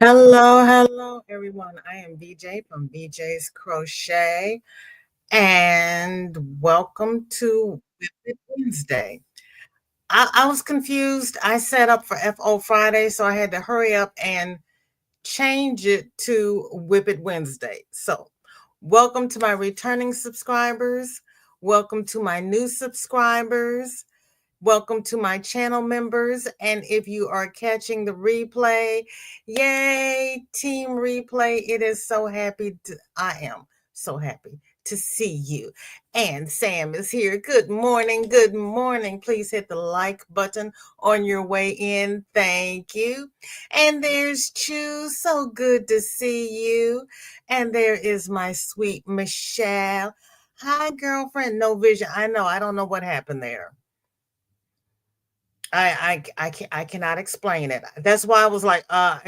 Hello, everyone. I am BJ from BJ's Crochet, and welcome to WIP It Wednesday. I was confused. I set up for FO Friday, so I had to hurry up and change it to WIP It Wednesday. So, welcome to my returning subscribers. Welcome to my new subscribers. Welcome to my channel members. And if you are catching the replay, yay, Team Replay. I am so happy to see you. And Sam is here. Good morning. Good morning. Please hit the like button on your way in. Thank you. And there's Chu. So good to see you. And there is my sweet Michelle. Hi, girlfriend. No vision. I know. I don't know what happened there. I cannot explain it. That's why I was like, huh?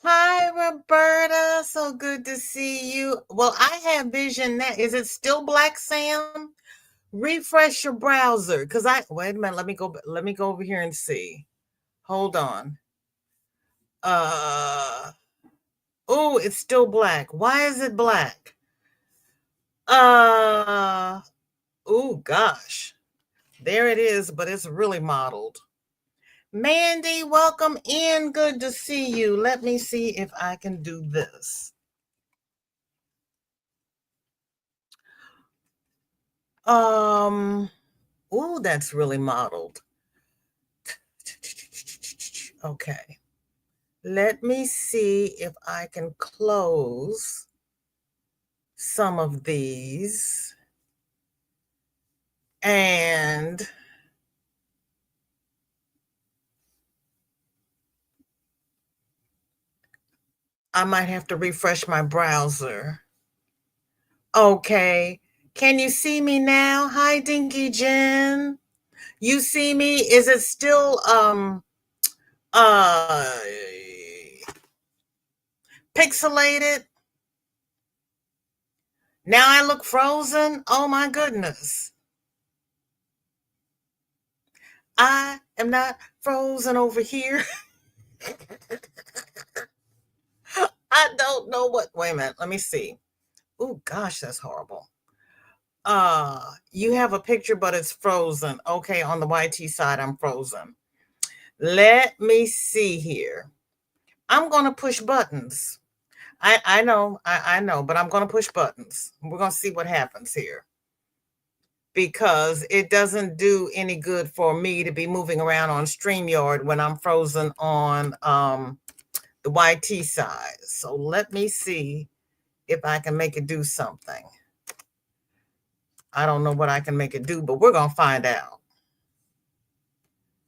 Hi, Roberta. So good to see you. Well, I have vision now. Is it still black, Sam? Refresh your browser. Wait a minute, let me go over here and see. Hold on. Uh oh, it's still black. Why is it black? Uh oh gosh. There it is, but it's really modeled. Mandy, welcome in. Good to see you. Let me see if I can do this. Oh, that's really modeled. Okay. Let me see if I can close some of these. And I might have to refresh my browser. Okay. Can you see me now? Hi, Dinky Jen. You see me? Is it still uh pixelated? Now I look frozen? Oh my goodness. I am not frozen over here. I don't know what. Wait a minute. Let me see. Oh gosh, that's horrible. You have a picture, but it's frozen. Okay, on the YT side, I'm frozen. Let me see here. I'm gonna push buttons. I know, I know, but I'm gonna push buttons. We're gonna see what happens here. Because it doesn't do any good for me to be moving around on StreamYard when I'm frozen on the YT side. So let me see if I can make it do something. I don't know what I can make it do, but we're going to find out.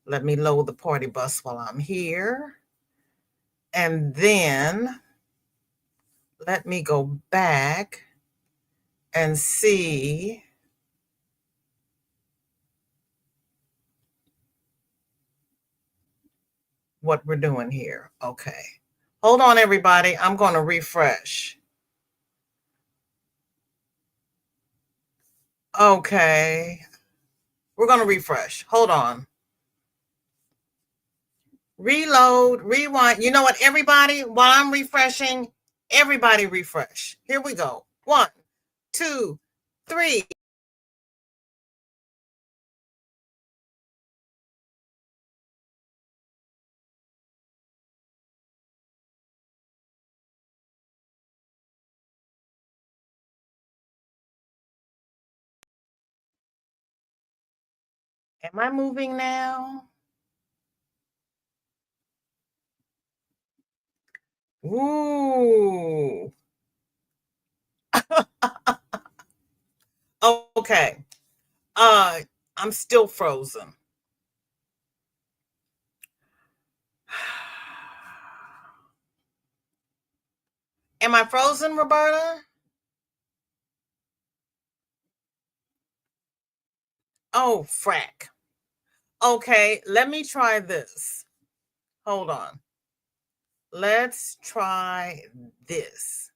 Let me load the party bus while I'm here. And then let me go back and see what we're doing here. Okay. Hold on, everybody. I'm going to refresh. Okay. We're going to refresh. Hold on. Reload, rewind. You know what, everybody? While I'm refreshing, everybody refresh. Here we go. 1, 2, 3. Am I moving now? Ooh. Okay. I'm still frozen. Am I frozen, Roberta? Oh, frack. Okay, let me try this. Hold on. Let's try this.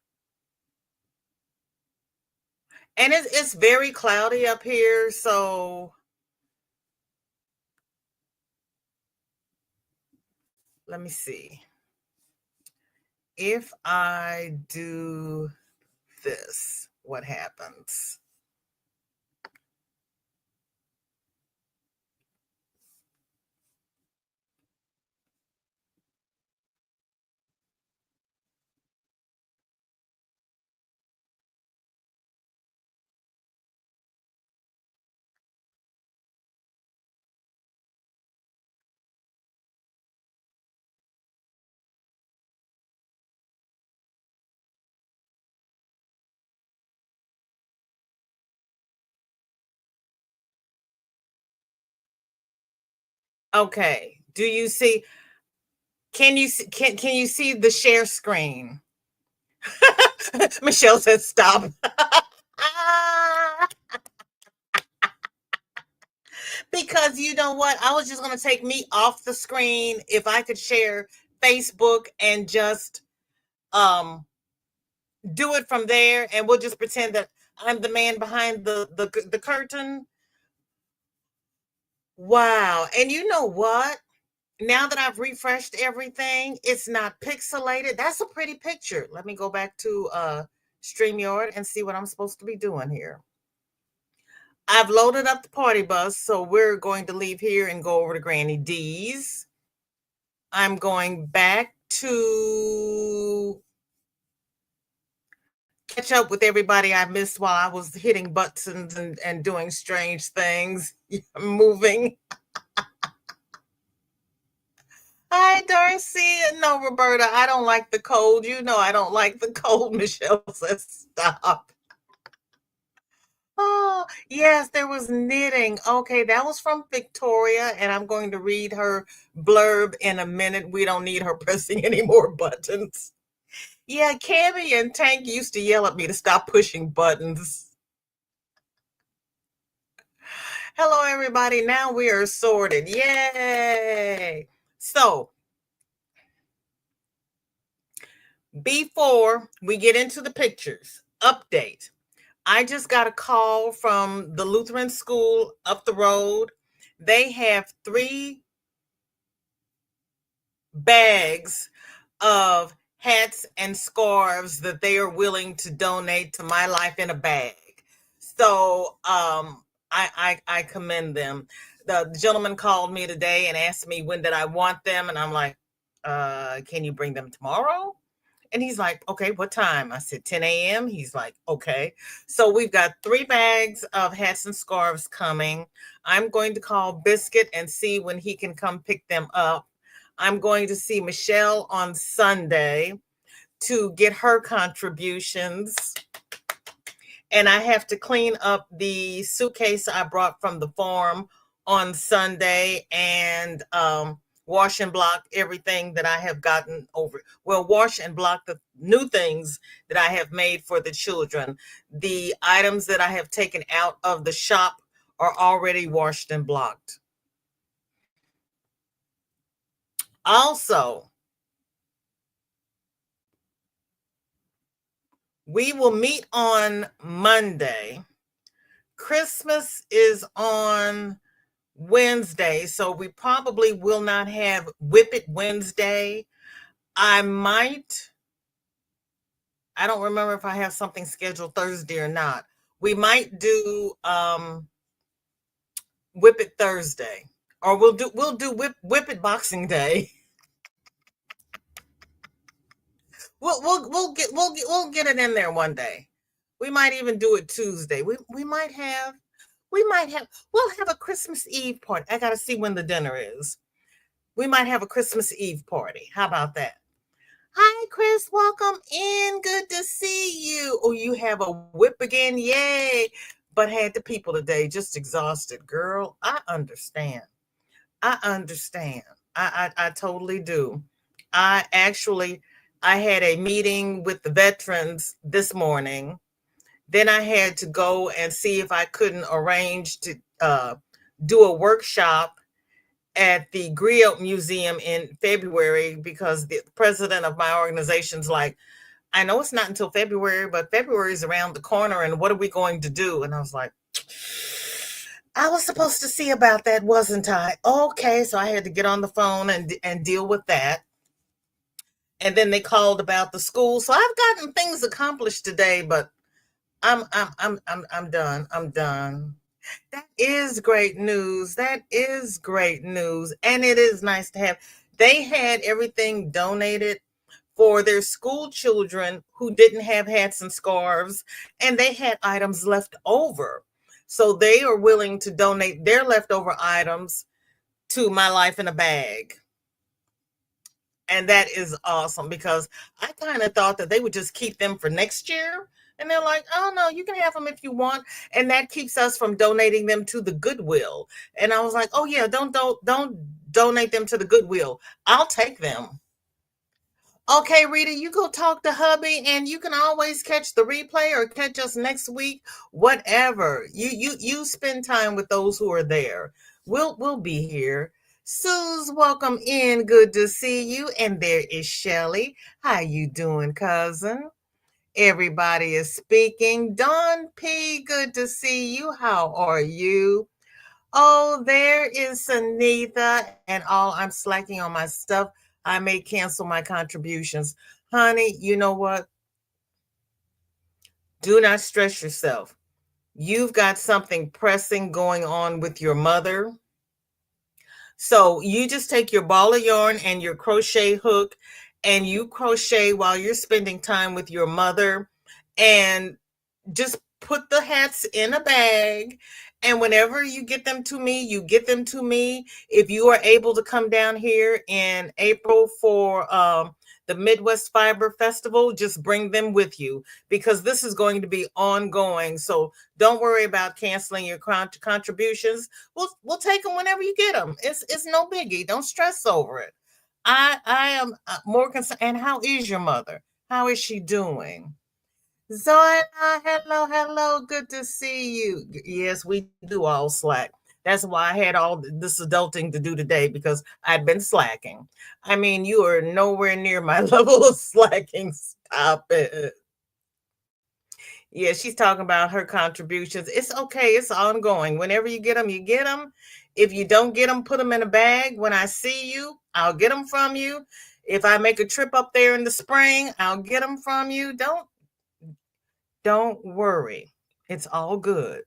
And it's very cloudy up here, so let me see. If I do this, what happens? Okay. Do you see? Can you see the share screen? Michelle says stop. Because you know what? I was just going to take me off the screen if I could share Facebook and just um do it from there, and we'll just pretend that I'm the man behind the curtain. Wow. And you know what? Now that I've refreshed everything, it's not pixelated. That's a pretty picture. Let me go back to StreamYard and see what I'm supposed to be doing here. I've loaded up the party bus, so we're going to leave here and go over to Granny D's. I'm going back to catch up with everybody I missed while I was hitting buttons and doing strange things, moving. Hi, Darcy. No, Roberta, I don't like the cold. You know I don't like the cold. Michelle says stop. Oh, yes, there was knitting. Okay, that was from Victoria, and I'm going to read her blurb in a minute. We don't need her pressing any more buttons. Yeah, Cammy and Tank used to yell at me to stop pushing buttons. Hello, everybody. Now we are sorted. Yay! So, before we get into the pictures, update. I just got a call from the Lutheran school up the road. They have 3 bags of hats and scarves that they are willing to donate to My Life in a Bag. So I commend them. The gentleman called me today and asked me when did I want them, and I'm like, can you bring them tomorrow? And he's like, okay, what time? I said 10 a.m. He's like, okay. So we've got 3 bags of hats and scarves coming. I'm going to call Biscuit and see when he can come pick them up. I'm going to see Michelle on Sunday to get her contributions. And I have to clean up the suitcase I brought from the farm on Sunday and wash and block everything that I have gotten over. Well, wash and block the new things that I have made for the children. The items that I have taken out of the shop are already washed and blocked. Also, we will meet on Monday. Christmas is on Wednesday, so we probably will not have WIP It Wednesday. I don't remember if I have something scheduled Thursday or not. We might do WIP It Thursday, or we'll do WIP It Boxing Day. We'll get it in there one day. We might even do it Tuesday. We'll have a Christmas Eve party. I gotta see when the dinner is. We might have a Christmas Eve party. How about that? Hi, Chris. Welcome in. Good to see you. Oh, you have a whip again. Yay. But had the people today, just exhausted. Girl, I understand. I understand. I totally do. I had a meeting with the veterans this morning. Then I had to go and see if I couldn't arrange to do a workshop at the Griot Museum in February because the president of my organization's like, I know it's not until February, but February is around the corner, and what are we going to do? And I was like, I was supposed to see about that, wasn't I? Okay, so I had to get on the phone and deal with that. And then they called about the school. So I've gotten things accomplished today, but I'm done. I'm done. That is great news. That is great news. And it is nice to have. They had everything donated for their school children who didn't have hats and scarves, and they had items left over. So they are willing to donate their leftover items to My Life in a Bag. And that is awesome because I kind of thought that they would just keep them for next year. And they're like, oh no, you can have them if you want. And that keeps us from donating them to the Goodwill. And I was like, oh yeah, don't donate them to the Goodwill. I'll take them. Okay, Rita, you go talk to hubby and you can always catch the replay or catch us next week, whatever. You spend time with those who are there. We'll be here. Suze, welcome in. Good to see you. And there is Shelly. How you doing, cousin? Everybody is speaking. Dawn P, good to see you. How are you? Oh, there is Sanitha, and I'm slacking on my stuff. I may cancel my contributions. Honey, you know what? Do not stress yourself. You've got something pressing going on with your mother. So you just take your ball of yarn and your crochet hook and you crochet while you're spending time with your mother and just put the hats in a bag. And whenever you get them to me, you get them to me. If you are able to come down here in April for the Midwest Fiber Festival, just bring them with you because this is going to be ongoing. So don't worry about canceling your contributions. We'll take them whenever you get them. It's no biggie. Don't stress over it. I am more concerned. And how is your mother? How is she doing? Zoya, hello, hello. Good to see you. Yes, we do all slack. That's why I had all this adulting to do today because I'd been slacking. I mean, you are nowhere near my level of slacking. Stop it. Yeah, she's talking about her contributions. It's okay. It's ongoing. Whenever you get them, you get them. If you don't get them, put them in a bag. When I see you, I'll get them from you. If I make a trip up there in the spring, I'll get them from you. Don't worry. It's all good.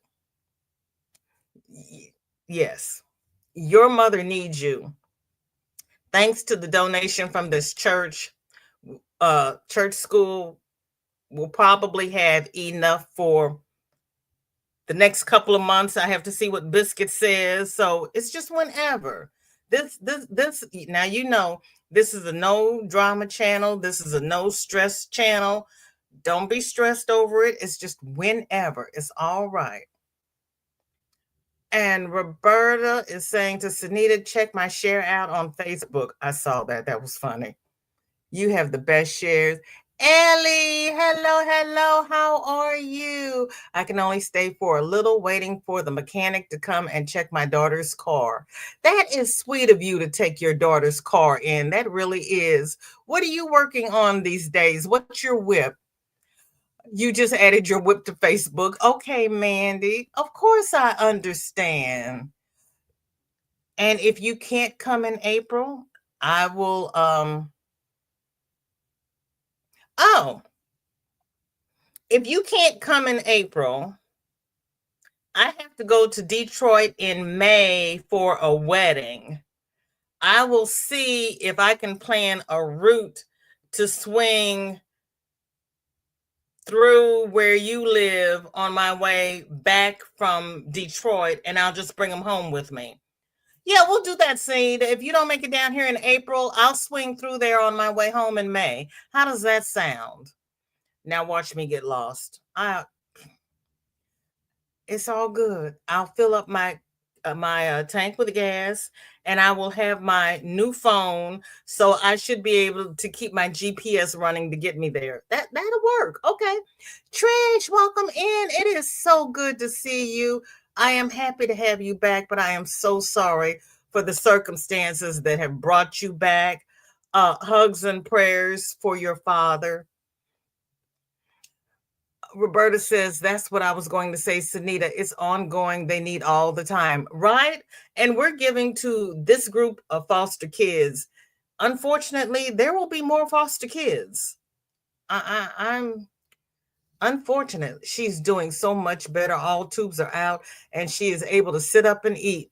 Yes. Your mother needs you. Thanks to the donation from this church, church school will probably have enough for the next couple of months. I have to see what Biscuit says. So it's just whenever. This now this is a no drama channel. This is a no stress channel. Don't be stressed over it. It's just whenever. It's all right. And Roberta is saying to Sunita, check my share out on Facebook. I saw that. That was funny. You have the best shares. Ellie, hello, hello. How are you? I can only stay for a little, waiting for the mechanic to come and check my daughter's car. That is sweet of you to take your daughter's car in. That really is. What are you working on these days? What's your whip? You just added your whip to Facebook. Okay, Mandy. Of course I understand. And if you can't come in April, I will oh, if you can't come in April, I have to go to Detroit in May for a wedding. I will see if I can plan a route to swing through where you live on my way back from Detroit, and I'll just bring them home with me. Yeah, we'll do that, Seed. If you don't make it down here in April, I'll swing through there on my way home in May. How does that sound? Now watch me get lost. It's all good. I'll fill up my tank with gas, and I will have my new phone, so I should be able to keep my GPS running to get me there. That'll work. Okay, Trish, welcome in. It is so good to see you. I am happy to have you back, but I am so sorry for the circumstances that have brought you back. Hugs and prayers for your father. Roberta says, that's what I was going to say, Sunita. It's ongoing. They need all the time, right? And we're giving to this group of foster kids. Unfortunately, there will be more foster kids. I'm unfortunate. She's doing so much better. All tubes are out, and she is able to sit up and eat.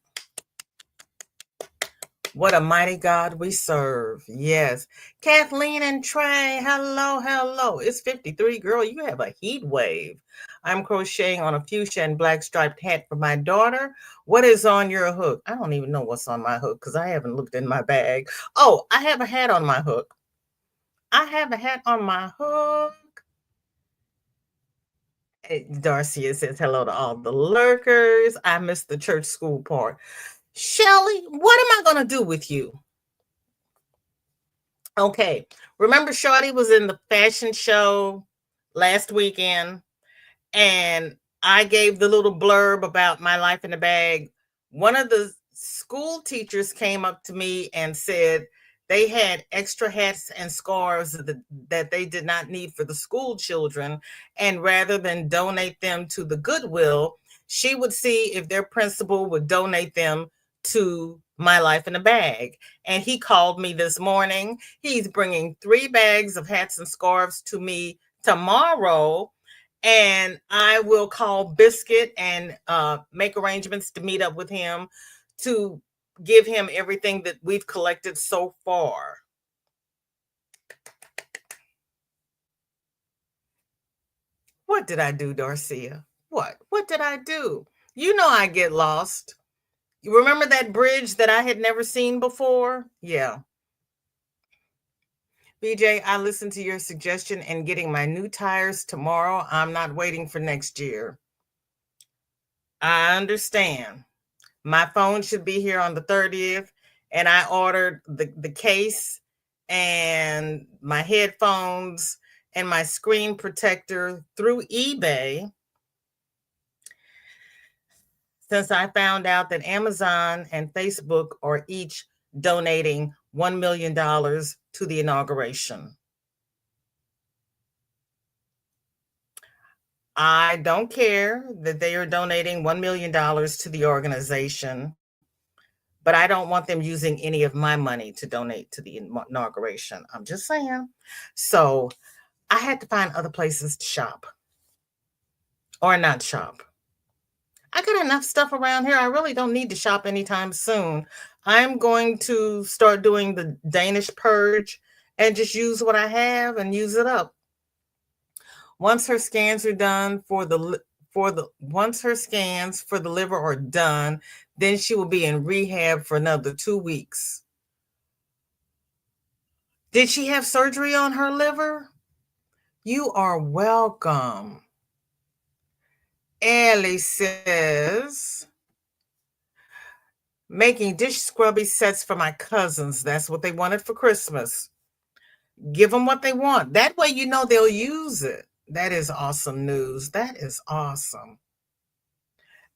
What a mighty God we serve. Yes. Kathleen and Trey, hello, hello. It's 53. Girl, you have a heat wave. I'm crocheting on a fuchsia and black striped hat for my daughter. What is on your hook? I don't even know what's on my hook because I haven't looked in my bag. Oh, I have a hat on my hook. I have a hat on my hook. Darcia says hello to all the lurkers. I missed the church school part. Shelly, what am I going to do with you? Okay. Remember Shawty was in the fashion show last weekend and I gave the little blurb about my life in the bag. One of the school teachers came up to me and said they had extra hats and scarves that they did not need for the school children. And rather than donate them to the Goodwill, she would see if their principal would donate them to my life in a bag. And he called me this morning. He's bringing 3 bags of hats and scarves to me tomorrow. And I will call Biscuit and make arrangements to meet up with him to give him everything that we've collected so far. What did I do, Darcia? What did I do? You know I get lost. You remember that bridge that I had never seen before? Yeah. BJ, I listened to your suggestion and getting my new tires tomorrow. I'm not waiting for next year. I understand. My phone should be here on the 30th, and I ordered the case and my headphones and my screen protector through eBay since I found out that Amazon and Facebook are each donating $1 million to the inauguration. I don't care that they are donating $1 million to the organization, but I don't want them using any of my money to donate to the inauguration. I'm just saying. So I had to find other places to shop or not shop. I got enough stuff around here. I really don't need to shop anytime soon. I'm going to start doing the Danish purge and just use what I have and use it up. Once her scans are done once her scans for the liver are done, then she will be in rehab for another 2 weeks. Did she have surgery on her liver? You are welcome. Ellie says, making dish scrubby sets for my cousins. That's what they wanted for Christmas. Give them what they want. That way you know they'll use it. That is awesome news. That is awesome.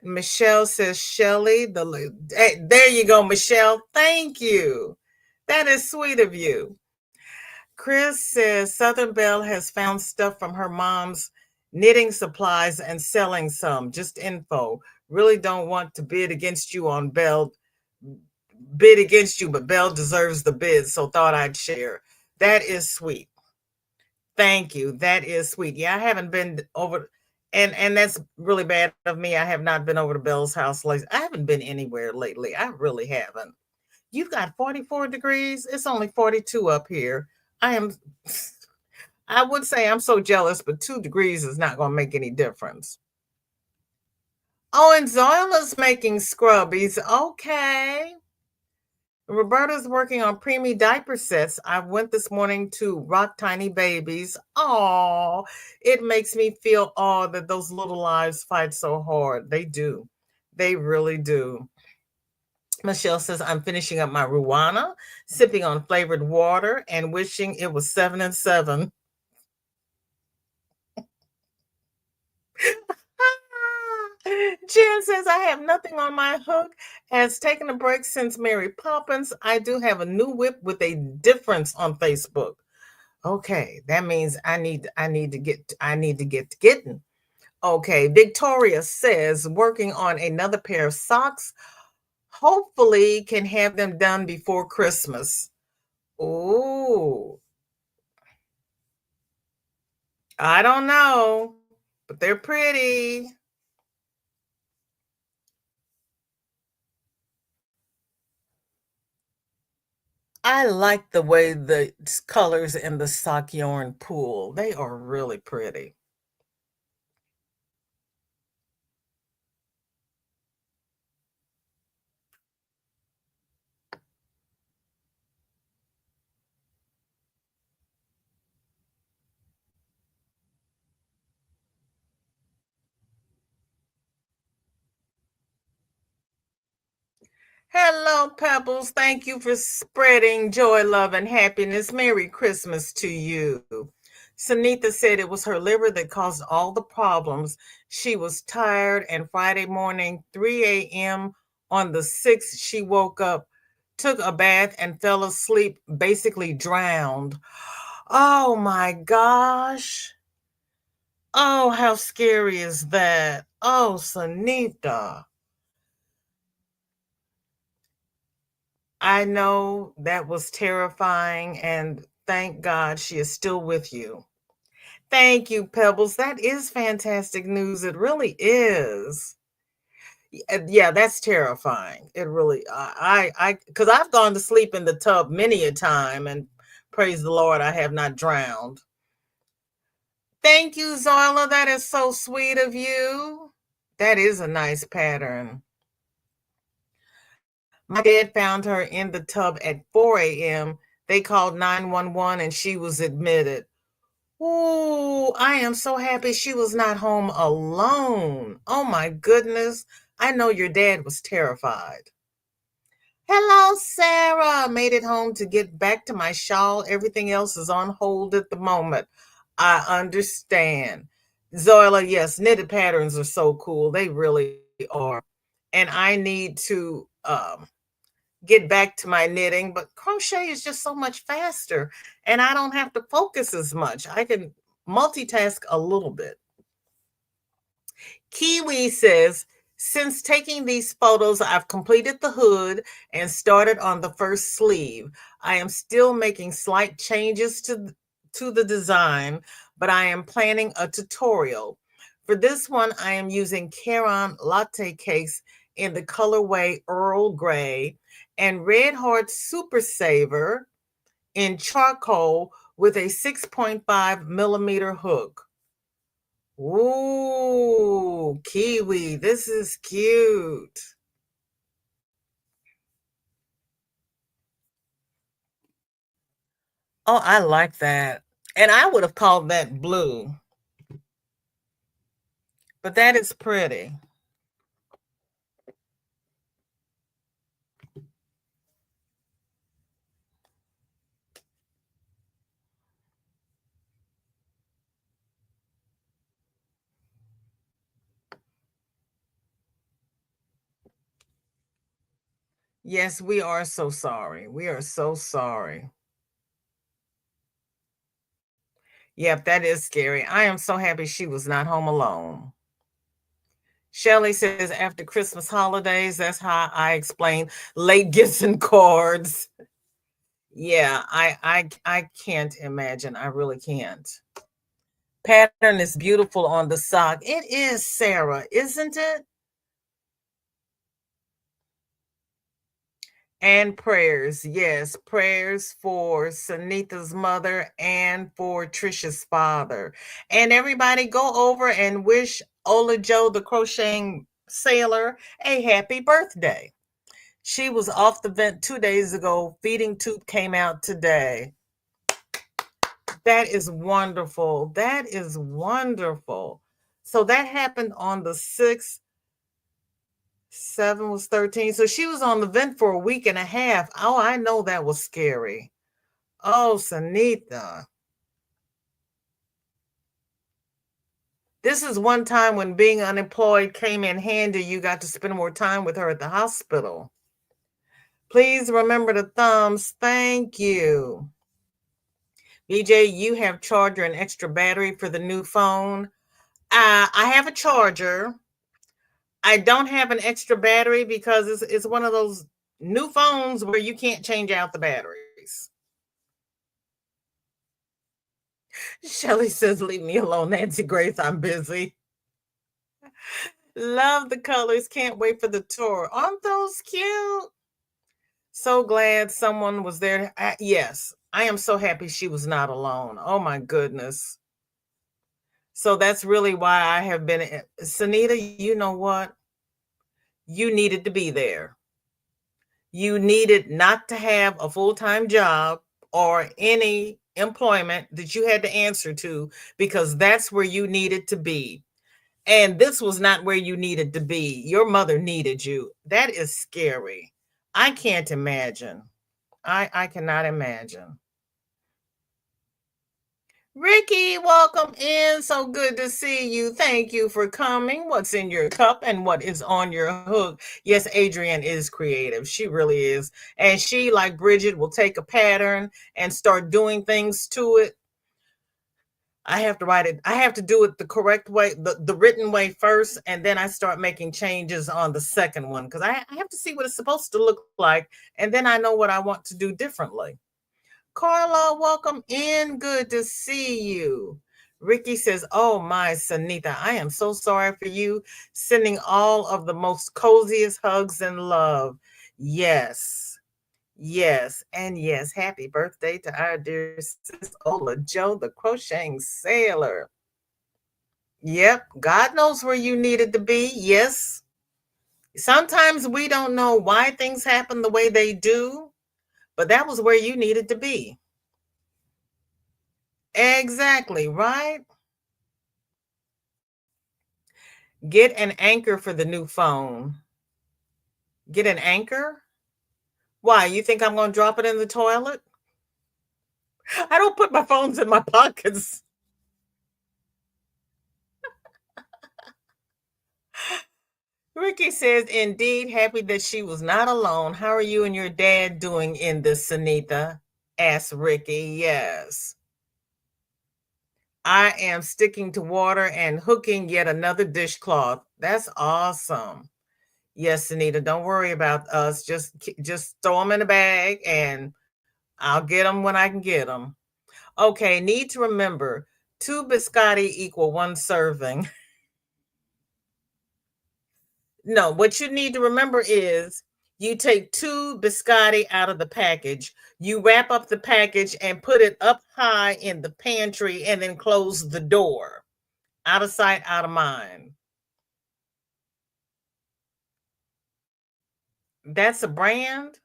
Michelle says, Shelly, hey, there you go, Michelle. Thank you. That is sweet of you. Chris says, Southern Belle has found stuff from her mom's knitting supplies and selling some. Just info. Really don't want to bid against you on Belle. Bid against you, but Belle deserves the bid, so thought I'd share. That is sweet. Thank you. That is sweet. Yeah, I haven't been over, and that's really bad of me. I have not been over to Belle's house lately. I haven't been anywhere lately. I really haven't. You've got 44 degrees. It's only 42 up here. I would say I'm so jealous, but 2 degrees is not going to make any difference. Oh, and Zoila's making scrubbies. Okay. Roberta's working on preemie diaper sets. I went this morning to Rock Tiny Babies. Oh, it makes me feel that those little lives fight so hard. They do. They really do. Michelle says, I'm finishing up my Ruana, sipping on flavored water and wishing it was 7 and 7. Jen says, I have nothing on my hook. Has taken a break since Mary Poppins. I do have a new WIP with a difference on Facebook. Okay, that means I need to get to getting. Okay, Victoria says working on another pair of socks. Hopefully can have them done before Christmas. Ooh, I don't know, but they're pretty. I like the way the colors in the sock yarn pool. They are really pretty. Hello, Pebbles. Thank you for spreading joy, love, and happiness. Merry Christmas to you. Sunitha said it was her liver that caused all the problems. She was tired, and Friday morning, 3 a.m. on the 6th, she woke up, took a bath, and fell asleep, basically drowned. Oh my gosh. Oh, how scary is that? Oh, Sunita. I know that was terrifying, and thank God she is still with you. Thank you, Pebbles. That is fantastic news. It really is. Yeah, that's terrifying. It really, because I've gone to sleep in the tub many a time, and praise the Lord, I have not drowned. Thank you, Zoila. That is so sweet of you. That is a nice pattern. My dad found her in the tub at 4 a.m. They called 911 and she was admitted. Ooh, I am so happy she was not home alone. Oh my goodness. I know your dad was terrified. Hello, Sarah. Made it home to get back to my shawl. Everything else is on hold at the moment. I understand. Zoila, yes, knitted patterns are so cool. They really are. And I need to get back to my knitting, but crochet is just so much faster and I don't have to focus as much. I can multitask a little bit. Kiwi says, since taking these photos, I've completed the hood and started on the first sleeve. I am still making slight changes to the design, but I am planning a tutorial. For this one, I am using Caron latte cakes in the colorway Earl Grey and Red Heart Super Saver in charcoal with a 6.5 millimeter hook. Ooh, kiwi. This is cute. Oh, I like that. And I would have called that blue, but that is pretty. Yes, we are so sorry. We are so sorry. Yep, that is scary. I am so happy she was not home alone. Shelley says after Christmas holidays, that's how I explain late gifts and cards. Yeah, I can't imagine. I really can't. Pattern is beautiful on the sock. It is, Sarah, isn't it? And prayers, yes, prayers for Sunitha's mother and for Trisha's father. And everybody go over and wish Ola Joe, the crocheting sailor, a happy birthday. She was off the vent 2 days ago. Feeding tube came out today. That is wonderful. That is wonderful. So that happened on the 6th. 7 was 13. So she was on the vent for a week and a half. Oh, I know that was scary. Oh, Sanita. This is one time when being unemployed came in handy. You got to spend more time with her at the hospital. Please remember the thumbs. Thank you. BJ, you have charger and extra battery for the new phone. I have a charger. I don't have an extra battery because it's one of those new phones where you can't change out the batteries. Shelly says, leave me alone, Nancy Grace. I'm busy. Love the colors. Can't wait for the tour. Aren't those cute? So glad someone was there. Yes, I am so happy she was not alone. Oh my goodness. So that's really why I have been. Sanita, you know what? You needed to be there. You needed not to have a full time job or any employment that you had to answer to because that's where you needed to be. And this was not where you needed to be. Your mother needed you. That is scary. I can't imagine. I cannot imagine. Ricky, welcome in. So good to see you. Thank you for coming. What's in your cup and what is on your hook? Yes, Adrienne is creative. She really is. And she, like Bridget, will take a pattern and start doing things to it. I have to write it. I have to do it the correct way, the written way first, and then I start making changes on the second one because I have to see what it's supposed to look like, and then I know what I want to do differently. Carla, welcome in. Good to see you. Ricky says, oh my, Sanita, I am so sorry for you. Sending all of the most coziest hugs and love. Yes, yes, and yes. Happy birthday to our dear sis Ola Joe, the crocheting sailor. Yep, God knows where you needed to be. Yes. Sometimes we don't know why things happen the way they do, but that was where you needed to be. Exactly, right? Get an anchor for the new phone. Get an anchor? Why? You think I'm going to drop it in the toilet? I don't put my phones in my pockets. Ricky says, indeed, happy that she was not alone. How are you and your dad doing in this, Sanita? Asked Ricky. Yes. I am sticking to water and hooking yet another dishcloth. That's awesome. Yes, Anita, don't worry about us. Just throw them in a bag and I'll get them when I can get them. Okay, need to remember 2 biscotti equal 1 serving. No, what you need to remember is you take 2 biscotti out of the package, you wrap up the package and put it up high in the pantry and then close the door. Out of sight, out of mind. That's a brand.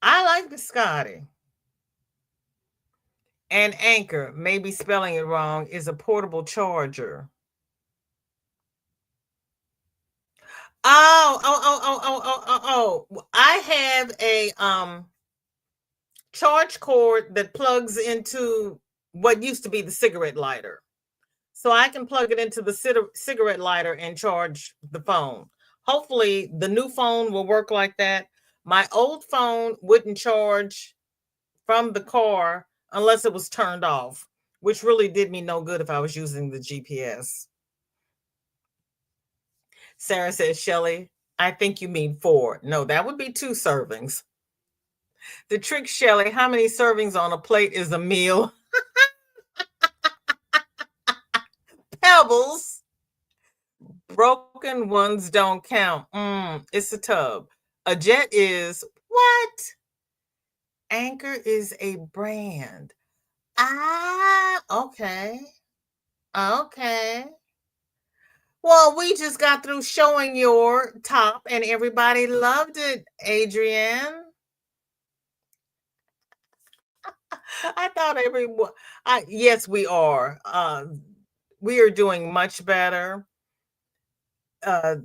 I like biscotti. And Anchor, maybe spelling it wrong, is a portable charger. Oh. I have a charge cord that plugs into what used to be the cigarette lighter. So I can plug it into the cigarette lighter and charge the phone. Hopefully the new phone will work like that. My old phone wouldn't charge from the car unless it was turned off, which really did me no good if I was using the GPS. Sarah says, Shelly, I think you mean 4. No, that would be 2 servings. The trick, Shelly, how many servings on a plate is a meal? Pebbles. Broken ones don't count. It's a tub. A jet is what? Anchor is a brand. Okay. Okay. Well, we just got through showing your top and everybody loved it, Adrienne. I thought everyone yes, we are. We are doing much better. Uh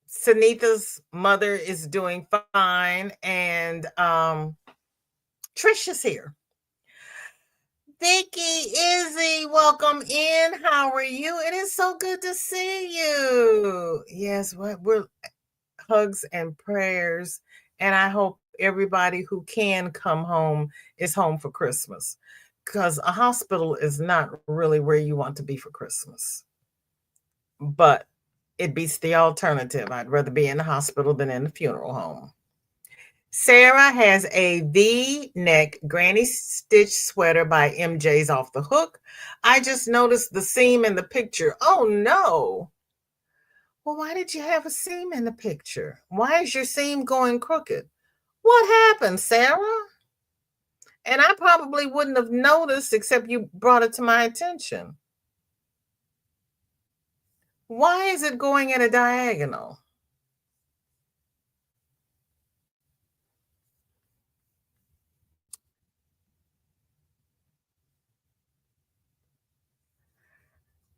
Sanita's mother is doing fine and Trish is here. Vicky, Izzy, welcome in. How are you? It is so good to see you. Yes, we're hugs and prayers. And I hope everybody who can come home is home for Christmas. Because a hospital is not really where you want to be for Christmas. But it beats the alternative. I'd rather be in the hospital than in the funeral home. Sarah has a V-neck granny stitch sweater by MJ's Off the Hook. I just noticed the seam in the picture. Oh no. Well, why did you have a seam in the picture? Why is your seam going crooked? What happened, Sarah? And I probably wouldn't have noticed except you brought it to my attention. Why is it going at a diagonal?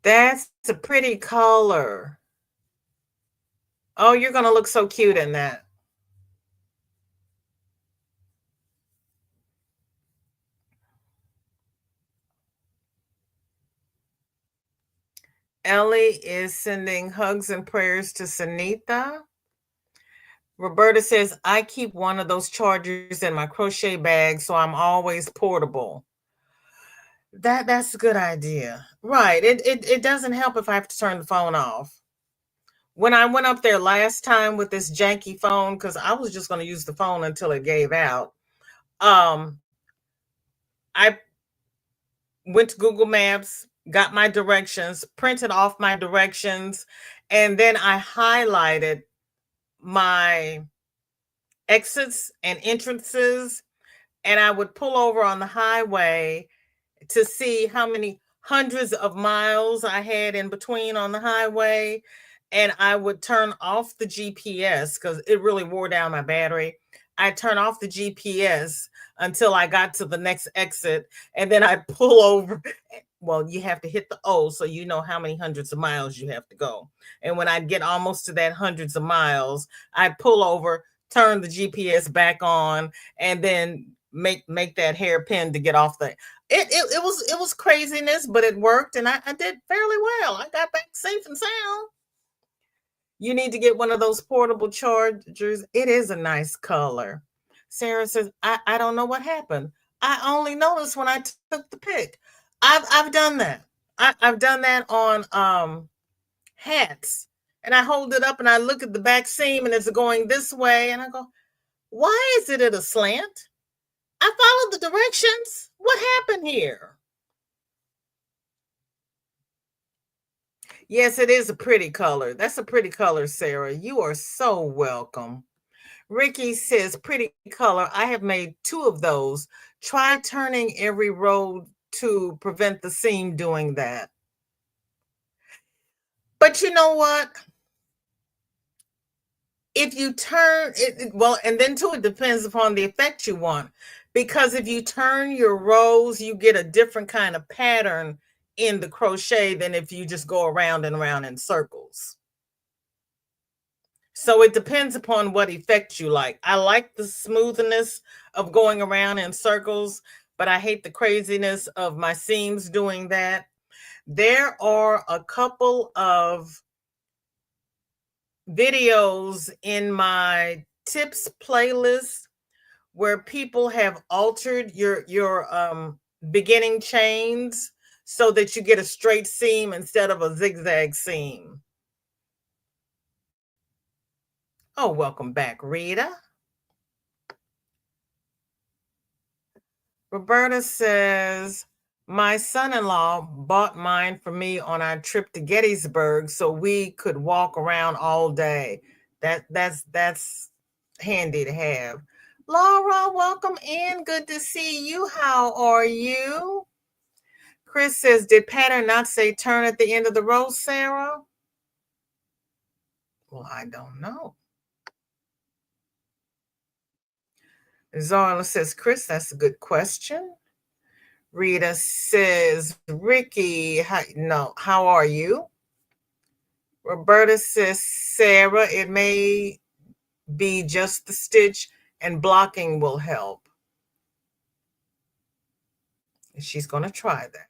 That's a pretty color. Oh, you're going to look so cute in that. Ellie is sending hugs and prayers to Sanita. Roberta says, I keep one of those chargers in my crochet bag, so I'm always portable. That's a good idea. Right. It doesn't help if I have to turn the phone off. When I went up there last time with this janky phone, because I was just going to use the phone until it gave out, I went to Google Maps, got my directions, printed off my directions, and then I highlighted my exits and entrances, and I would pull over on the highway to see how many hundreds of miles I had in between on the highway. And I would turn off the GPS because it really wore down my battery. I'd turn off the GPS until I got to the next exit, and then I'd pull over. Well, you have to hit the O so you know how many hundreds of miles you have to go. And when I'd get almost to that hundreds of miles, I'd pull over, turn the GPS back on, and then make that hairpin to get off the it was craziness, but it worked, and I did fairly well. I got back safe and sound. You need to get one of those portable chargers. It is a nice color. Sarah says, I don't know what happened. I only noticed when I took the pic. I've done that. I've done that on hats. And I hold it up and I look at the back seam and it's going this way. And I go, why is it at a slant? I followed the directions. What happened here? Yes, it is a pretty color. That's a pretty color, Sarah. You are so welcome. Ricky says, pretty color. I have made two of those. Try turning every row to prevent the seam doing that. But you know what? If you turn it, well, and then too, it depends upon the effect you want. Because if you turn your rows, you get a different kind of pattern in the crochet than if you just go around and around in circles. So it depends upon what effect you like. I like the smoothness of going around in circles, but I hate the craziness of my seams doing that. There are a couple of videos in my tips playlist where people have altered your beginning chains so that you get a straight seam instead of a zigzag seam. Oh, welcome back, Rita. Roberta says, my son-in-law bought mine for me on our trip to Gettysburg so we could walk around all day. That's handy to have. Laura, welcome in. Good to see you. How are you? Chris says, did pattern not say turn at the end of the row, Sarah? Well, I don't know. Zarla says, Chris, that's a good question. Rita says, Ricky, how are you? Roberta says, Sarah, it may be just the stitch and blocking will help. She's going to try that.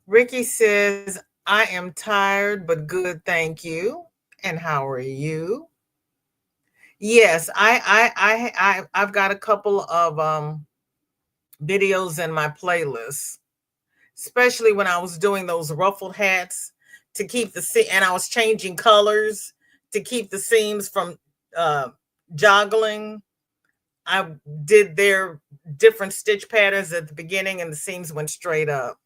Ricky says, I am tired, but good, thank you. And how are you? Yes, I've got a couple of videos in my playlist, especially when I was doing those ruffled hats to keep and I was changing colors to keep the seams from uh joggling. I did their different stitch patterns at the beginning and the seams went straight up.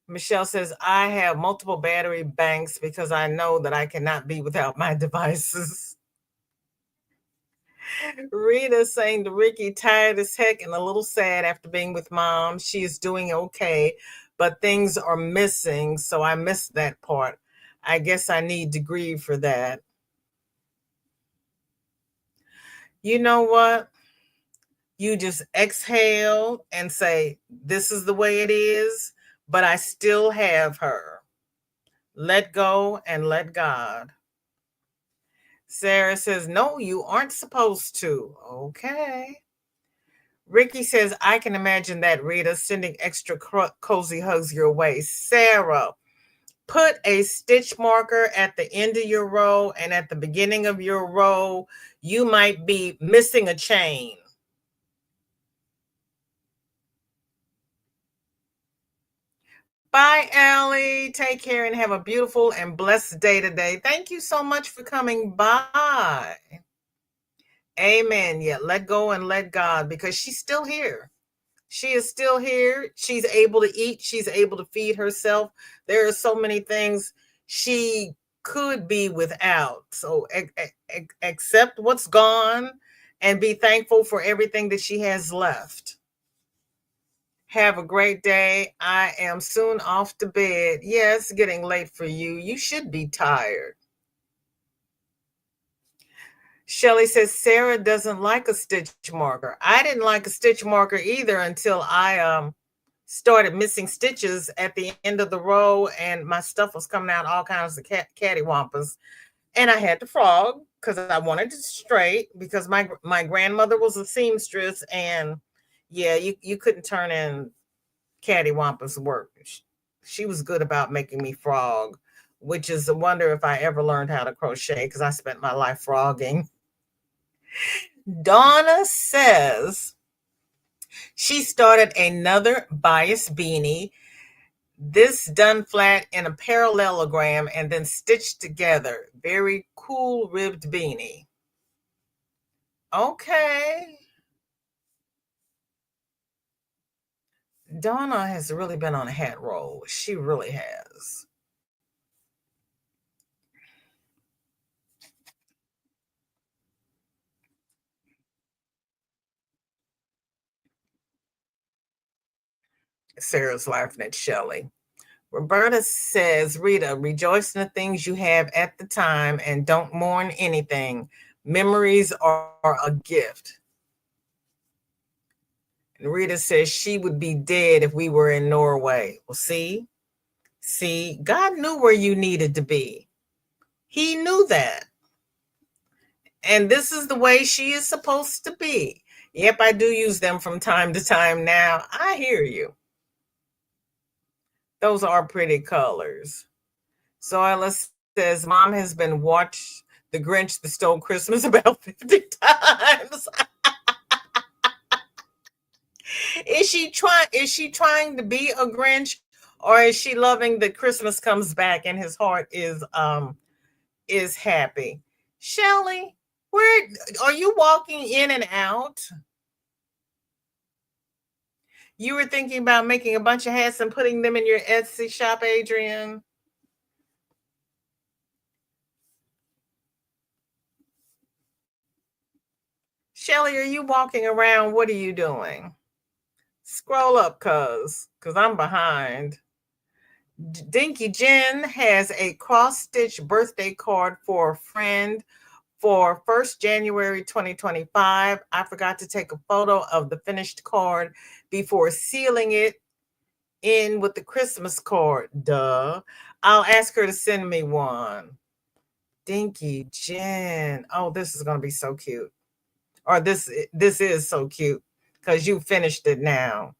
Michelle says, I have multiple battery banks because I know that I cannot be without my devices. Rita saying to Ricky, tired as heck and a little sad after being with mom. She is doing okay, but things are missing. So I missed that part. I guess I need to grieve for that. You know what? You just exhale and say, this is the way it is, but I still have her. Let go and let God. Sarah says, no, you aren't supposed to. Okay. Ricky says, I can imagine that, Rita, sending extra cozy hugs your way. Sarah, put a stitch marker at the end of your row and at the beginning of your row. You might be missing a chain. Bye, Allie. Take care and have a beautiful and blessed day today. Thank you so much for coming by. Amen. Yeah, let go and let God because she's still here. She is still here. She's able to eat. She's able to feed herself. There are so many things she could be without. So accept what's gone and be thankful for everything that she has left. Have a great day. I am soon off to bed. Yes, getting late for you. You should be tired. Shelly says Sarah doesn't like a stitch marker. I didn't like a stitch marker either until I started missing stitches at the end of the row and my stuff was coming out all kinds of cattywampus. And I had to frog because I wanted it straight because my grandmother was a seamstress and yeah, you couldn't turn in cattywampus work. She was good about making me frog, which is a wonder if I ever learned how to crochet because I spent my life frogging. Donna says she started another bias beanie. This done flat in a parallelogram and then stitched together. Very cool ribbed beanie. Okay. Donna has really been on a hat roll. She really has. Sarah's laughing at Shelley. Roberta says, Rita, rejoice in the things you have at the time and don't mourn anything. Memories are a gift. And Rita says she would be dead if we were in Norway. Well, see, God knew where you needed to be. He knew that. And this is the way she is supposed to be. Yep, I do use them from time to time now. I hear you. Those are pretty colors. So Alice says, Mom has been watched The Grinch That Stole Christmas about 50 times. Is she trying to be a Grinch, or is she loving that Christmas comes back and his heart is happy? Shelley, where are you walking in and out? You were thinking about making a bunch of hats and putting them in your Etsy shop, Adrian? Shelley, are you walking around? What are you doing? Scroll up, cuz I'm behind. Dinky Jen has a cross-stitch birthday card for a friend for 1st January 2025. I forgot to take a photo of the finished card before sealing it in with the Christmas card. Duh. I'll ask her to send me one. Dinky Jen. Oh, this is going to be so cute. Or this is so cute because you finished it now.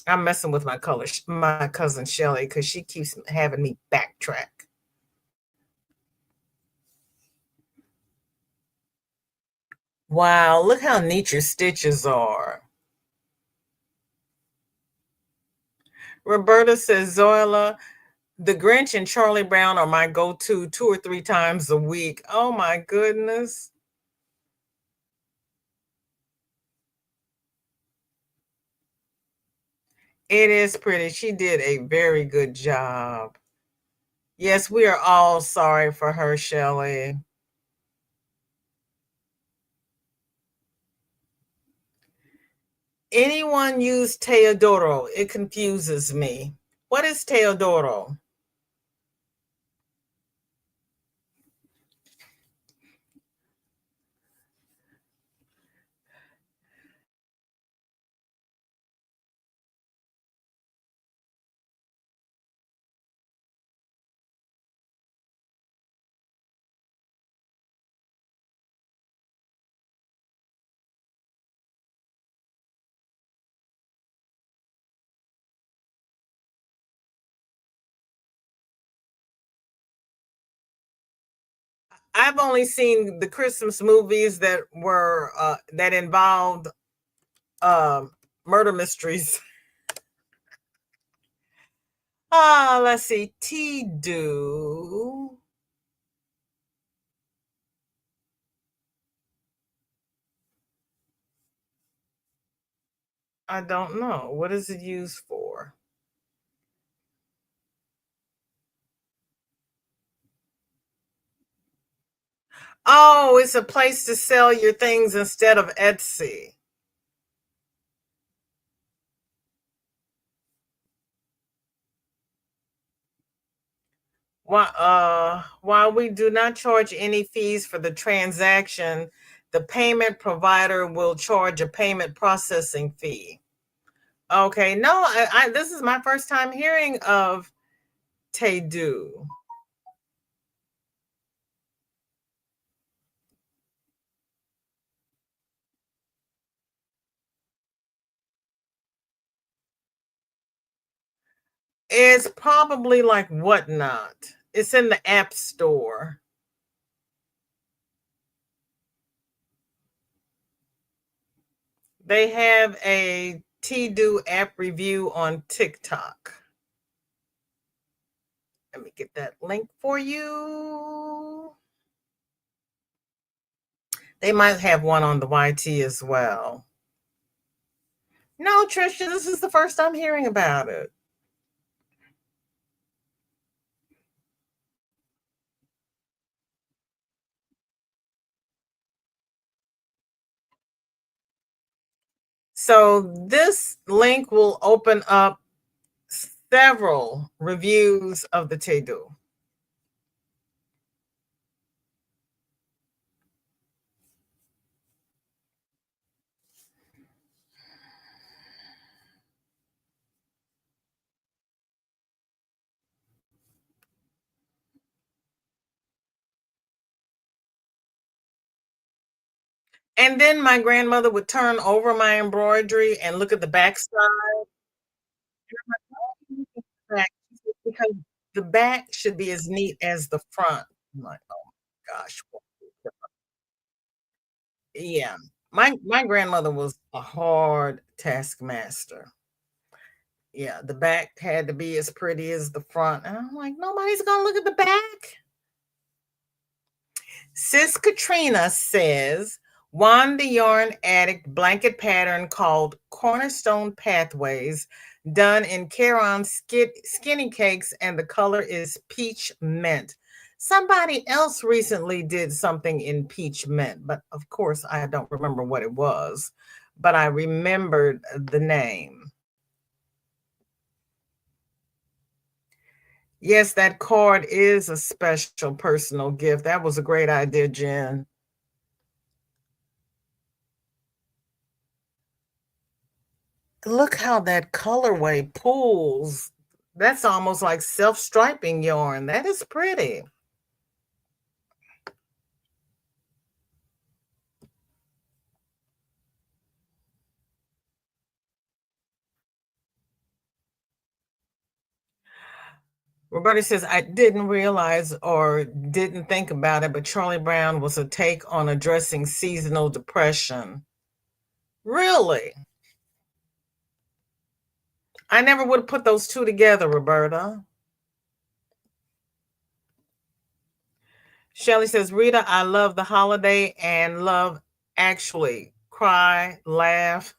I'm messing with my cousin Shelly because she keeps having me backtrack. Wow, look how neat your stitches are. Roberta says, Zoila, The Grinch and Charlie Brown are my go-to 2 or 3 times a week. Oh my goodness. It is pretty. She did a very good job. Yes, we are all sorry for her, Shelley. Anyone use Teodoro? It confuses me. What is Teodoro? I've only seen the Christmas movies that were that involved um murder mysteries. Let's see. T-do. I don't know. What is it used for? Oh, it's a place to sell your things instead of Etsy. While we do not charge any fees for the transaction, the payment provider will charge a payment processing fee. Okay, no, this is my first time hearing of Tedu. It's probably like Whatnot. It's in the App Store. They have a Tedu app review on TikTok. Let me get that link for you. They might have one on the YT as well. No, Trisha, this is the first I'm hearing about it. So this link will open up several reviews of the Tedu. And then my grandmother would turn over my embroidery and look at the backside. Because the back should be as neat as the front. I'm like, oh my gosh. Yeah. My grandmother was a hard taskmaster. Yeah, the back had to be as pretty as the front. And I'm like, nobody's gonna look at the back. Sis Katrina says, Wanda Yarn Addict blanket pattern called Cornerstone Pathways, done in Caron Skinny Cakes, and the color is peach mint. Somebody else recently did something in peach mint, but of course I don't remember what it was, but I remembered the name. Yes, that card is a special personal gift. That was a great idea, Jen. Look how that colorway pulls. That's almost like self-striping yarn. That is pretty. Roberta says, I didn't realize or didn't think about it, but Charlie Brown was a take on addressing seasonal depression. Really? I never would have put those two together, Roberta. Shelly says, Rita, I love the holiday and love actually cry, laugh.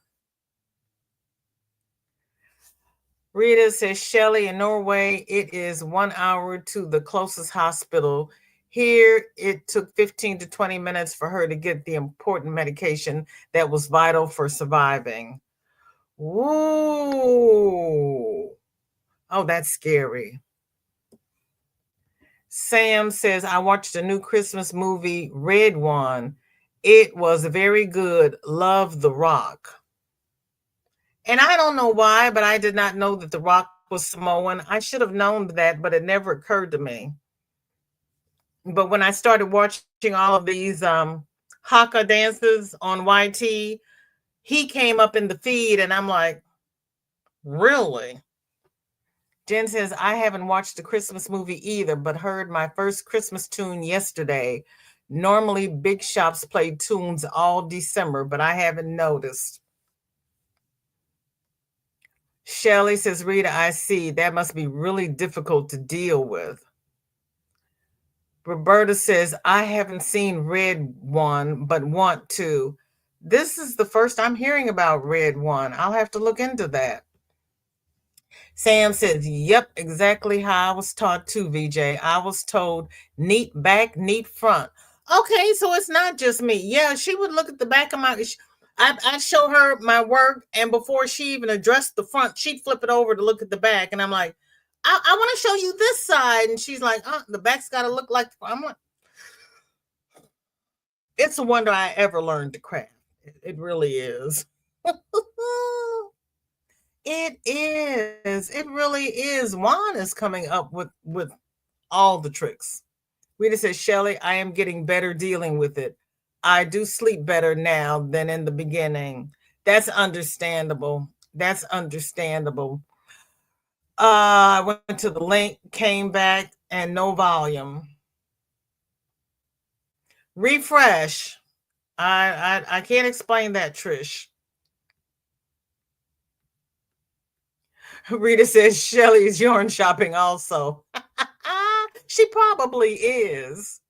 Rita says, Shelly, in Norway, it is 1 hour to the closest hospital. Here, it took 15 to 20 minutes for her to get the important medication that was vital for surviving. Ooh. Oh, that's scary. Sam says, I watched a new Christmas movie, Red One. It was very good. Love The Rock. And I don't know why, but I did not know that The Rock was Samoan. I should have known that, but it never occurred to me. But when I started watching all of these haka dances on YT, he came up in the feed, and I'm like, really? Jen says, I haven't watched the Christmas movie either, but heard my first Christmas tune yesterday. Normally, big shops play tunes all December, but I haven't noticed. Shelly says, Rita, I see. That must be really difficult to deal with. Roberta says, I haven't seen Red One, but want to. This is the first I'm hearing about Red One. I'll have to look into that. Sam says, yep, exactly how I was taught too, VJ. I was told neat back, neat front. Okay, so it's not just me. Yeah, she would look at the back of my, I'd show her my work, and before she even addressed the front, she'd flip it over to look at the back. And I'm like, I want to show you this side. And she's like, the back's got to look like, I'm like, it's a wonder I ever learned to craft. It really is. It is. It really is. Juan is coming up with all the tricks. Rita says, Shelly, I am getting better dealing with it. I do sleep better now than in the beginning. That's understandable. That's understandable. I went to the link, came back, and no volume. Refresh. I can't explain that, Trish. Rita says Shelly's yarn shopping also. She probably is.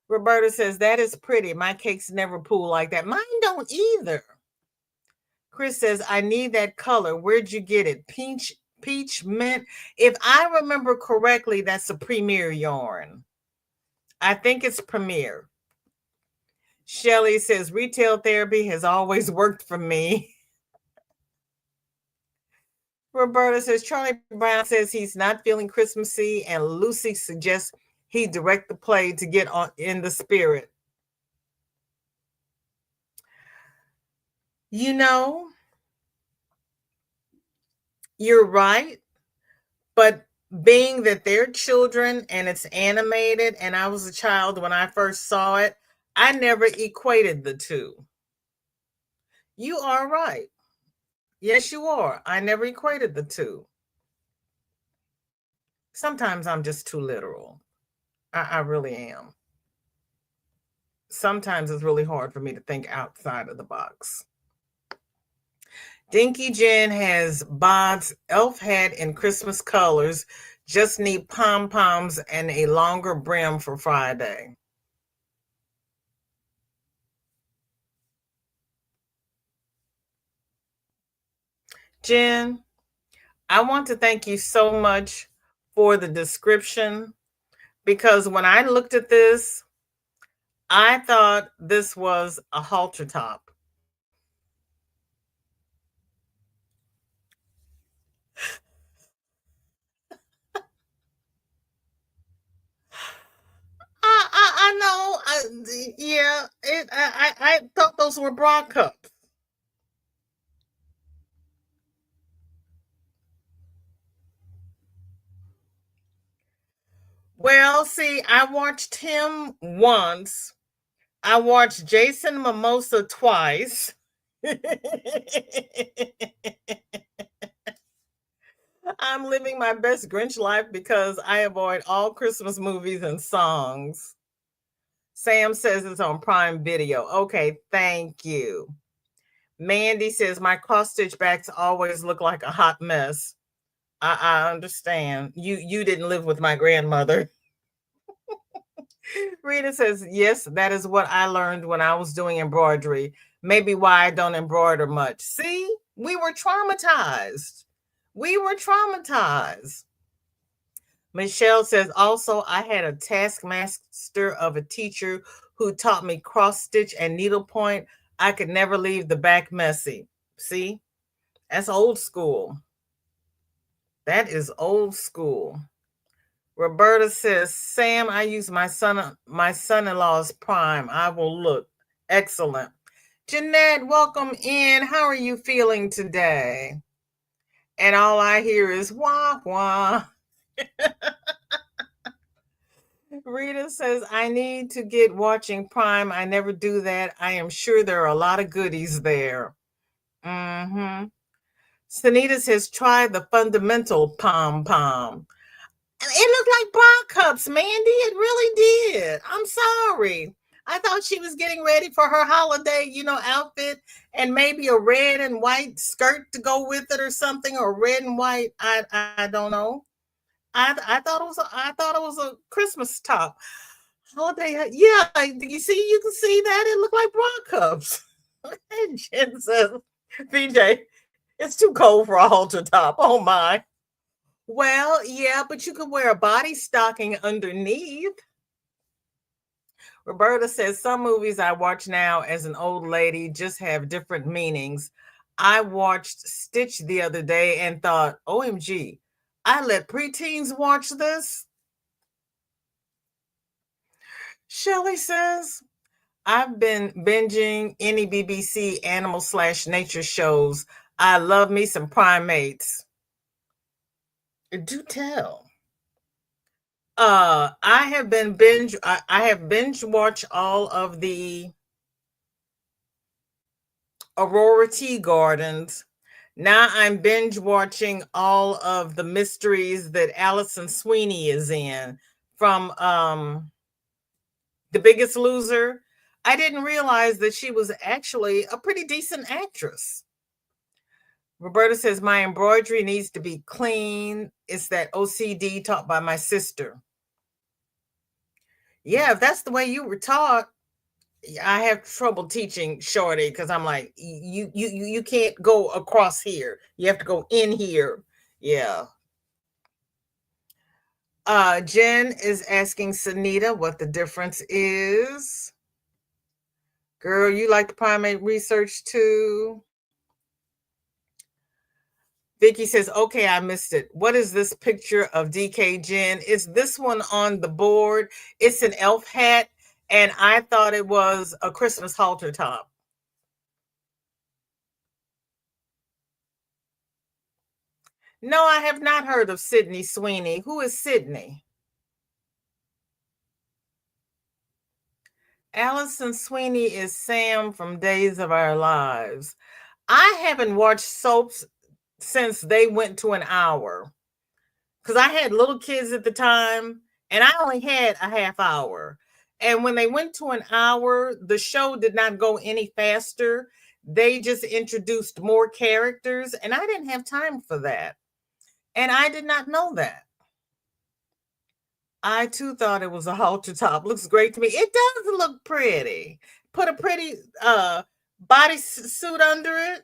Roberta says, that is pretty. My cakes never pool like that. Mine don't either. Chris says, I need that color. Where'd you get it? Peach mint. If I remember correctly, that's a Premier yarn. I think it's Premier. Shelly says, retail therapy has always worked for me. Roberta says, Charlie Brown says he's not feeling Christmassy, and Lucy suggests he direct the play to get on in the spirit. You know, you're right, but being that they're children and it's animated, and I was a child when I first saw it, I never equated the two. You are right. Yes, you are. I never equated the two. Sometimes I'm just too literal. I really am. Sometimes it's really hard for me to think outside of the box. Dinky Jen has Bod's elf hat in Christmas colors. Just need pom-poms and a longer brim for Friday. Jen, I want to thank you so much for the description, because when I looked at this, I thought this was a halter top. I know. Yeah, I thought those were bra cups. Well, see, I watched him once. I watched Jason Mimosa twice. I'm living my best Grinch life because I avoid all Christmas movies and songs. Sam says it's on Prime Video. Okay, thank you. Mandy says my cross stitch backs always look like a hot mess. I understand. You didn't live with my grandmother. Rita says, yes, that is what I learned when I was doing embroidery. Maybe why I don't embroider much. See, we were traumatized. We were traumatized. Michelle says, also, I had a taskmaster of a teacher who taught me cross stitch and needlepoint. I could never leave the back messy. See, that's old school. That is old school. Roberta says, Sam, I use my son-in-law's Prime. I will look. Excellent. Jeanette, welcome in. How are you feeling today? And all I hear is wah wah. Rita says, I need to get watching Prime. I never do that. I am sure there are a lot of goodies there. Mm-hmm. Sanita says, try the fundamental pom pom. It looked like bra cups, Mandy. It really did. I'm sorry. I thought she was getting ready for her holiday, outfit, and maybe a red and white skirt to go with it or something, or red and white. I don't know. I thought it was a Christmas top. Holiday, yeah. You can see that it looked like bra cups. And Jen says, "VJ, it's too cold for a halter top. Oh my." Well, yeah, but you could wear a body stocking underneath. Roberta says some movies I watch now as an old lady just have different meanings. I watched Stitch the other day and thought, OMG, I let preteens watch this. Shelley says, I've been binging any BBC animal/nature shows. I love me some primates. Do tell. I have binge watched all of the Aurora Tea Gardens. Now I'm binge watching all of the mysteries that Alison Sweeney is in from The Biggest Loser. I didn't realize that she was actually a pretty decent actress. Roberta says my embroidery needs to be clean. It's that OCD taught by my sister. Yeah, if that's the way you were taught, I have trouble teaching Shorty because I'm like, you can't go across here. You have to go in here. Yeah. Jen is asking Sunita what the difference is. Girl, you like the primate research too? Vicky says, okay, I missed it. What is this picture of DK Jen? Is this one on the board? It's an elf hat, and I thought it was a Christmas halter top. No, I have not heard of Sydney Sweeney. Who is Sydney? Allison Sweeney is Sam from Days of Our Lives. I haven't watched soaps since they went to an hour because I had little kids at the time and I only had a half hour. And when they went to an hour, the show did not go any faster. They just introduced more characters, and I didn't have time for that. And I did not know that. I too thought it was a halter top. Looks great to me. It does look pretty. Put a pretty body suit under it.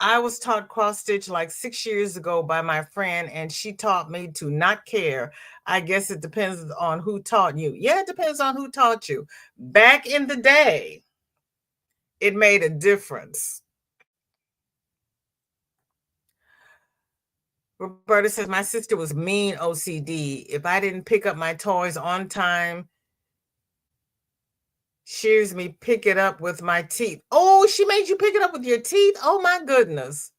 I was taught cross stitch like 6 years ago by my friend, and she taught me to not care. I guess it depends on who taught you. Yeah, it depends on who taught you. Back in the day, it made a difference. Roberta says, my sister was mean OCD. If I didn't pick up my toys on time, shears me pick it up with my teeth. Oh, she made you pick it up with your teeth? Oh my goodness.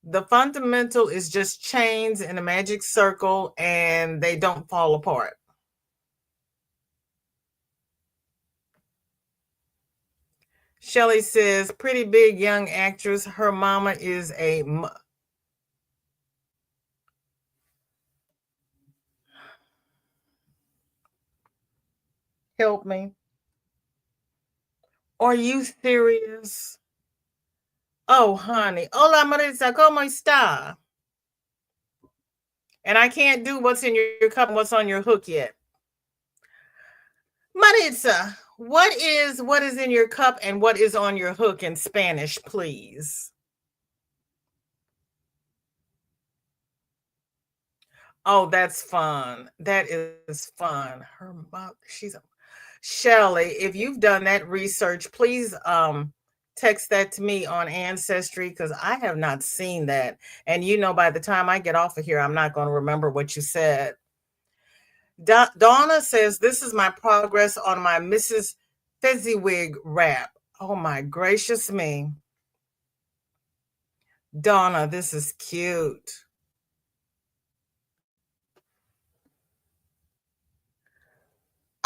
The fundamental is just chains in a magic circle and they don't fall apart. Shelley says, pretty big young actress. Her mama is a Help me. Are you serious? Oh, honey. Hola, Marisa, ¿cómo está? And I can't do what's in your cup and what's on your hook yet. Maritza, what is in your cup and what is on your hook in Spanish, please? Oh, that's fun. That is fun. Her mom, she's a Shelly. If you've done that research, please text that to me on Ancestry because I have not seen that. And by the time I get off of here, I'm not going to remember what you said. Donna says, this is my progress on my Mrs. Fezziwig wrap. Oh my gracious me. Donna, this is cute.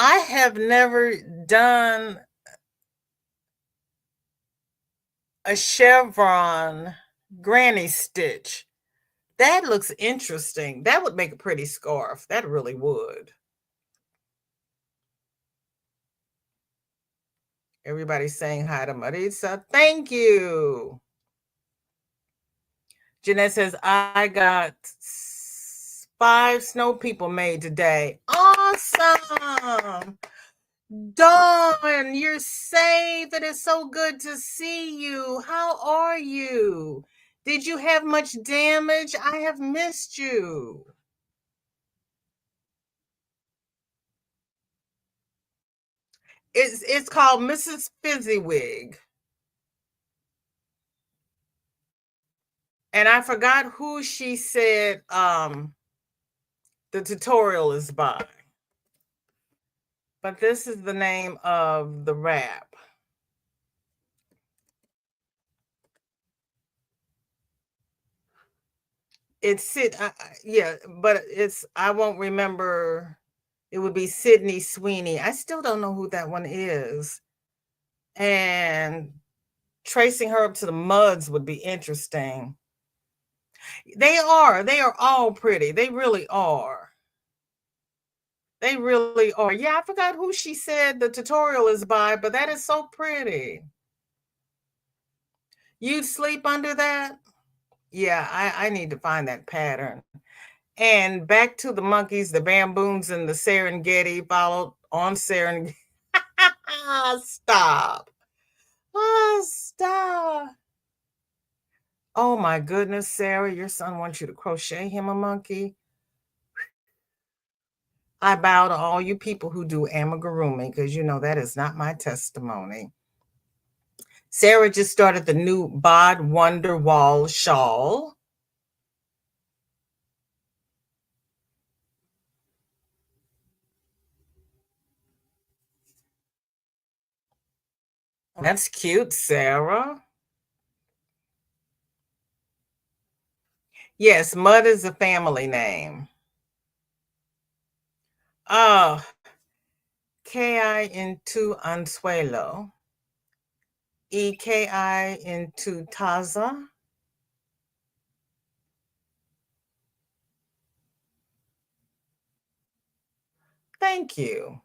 I have never done a chevron granny stitch. That looks interesting. That would make a pretty scarf. That really would. Everybody's saying hi to Marisa. Thank you. Jeanette says, I got 5 snow people made today. Awesome. Dawn, you're safe. It is so good to see you. How are you? Did you have much damage? I have missed you. It's called Mrs. Fezziwig. And I forgot who she said the tutorial is by. But this is the name of the wrap. It's yeah, but I won't remember. It would be Sydney Sweeney. I still don't know who that one is. And tracing her up to the muds would be interesting. They are all pretty. They really are. They really are. Yeah, I forgot who she said the tutorial is by, but that is so pretty. You'd sleep under that? Yeah, I need to find that pattern. And back to the monkeys, the bamboons, and the Serengeti followed on Serengeti. Stop. Stop. Oh my goodness, Sarah, your son wants you to crochet him a monkey. I bow to all you people who do amigurumi because that is not my testimony. Sarah just started the new Bod Wonder Wall shawl. That's cute, Sarah. Yes, Mud is a family name. Oh, Ki into Anzuelo. Eki into Taza. Thank you.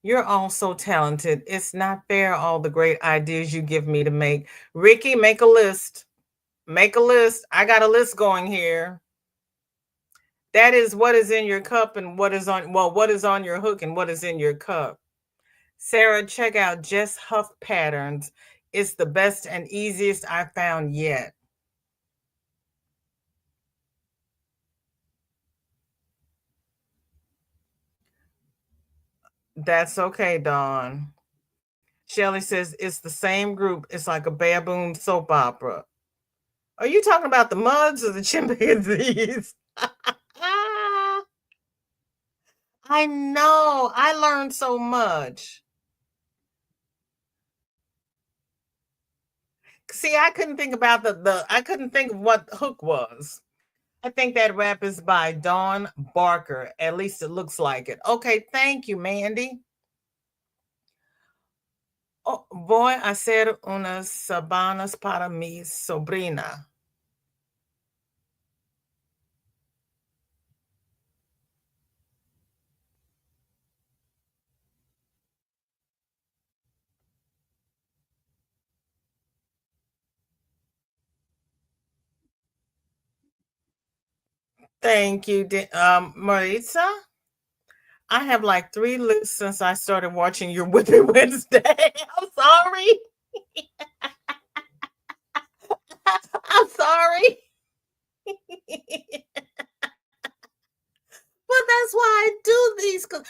You're all so talented. It's not fair, all the great ideas you give me to make. Ricky, make a list. Make a list. I got a list going here. That is what is in your cup and what is on your hook and what is in your cup. Sarah, check out Jess Huff Patterns. It's the best and easiest I found yet. That's okay, Dawn. Shelly says it's the same group. It's like a baboon soap opera. Are you talking about the muds or the chimpanzees? I know. I learned so much. See, I couldn't think about I couldn't think of what the hook was. I think that rap is by Dawn Barker. At least it looks like it. Okay, thank you, Mandy. Oh, voy a hacer unas sabanas para mi sobrina. Thank you, Maritza. I have like 3 lists since I started watching your WIP It Wednesday. I'm sorry. I'm sorry. But that's why I do these 'cause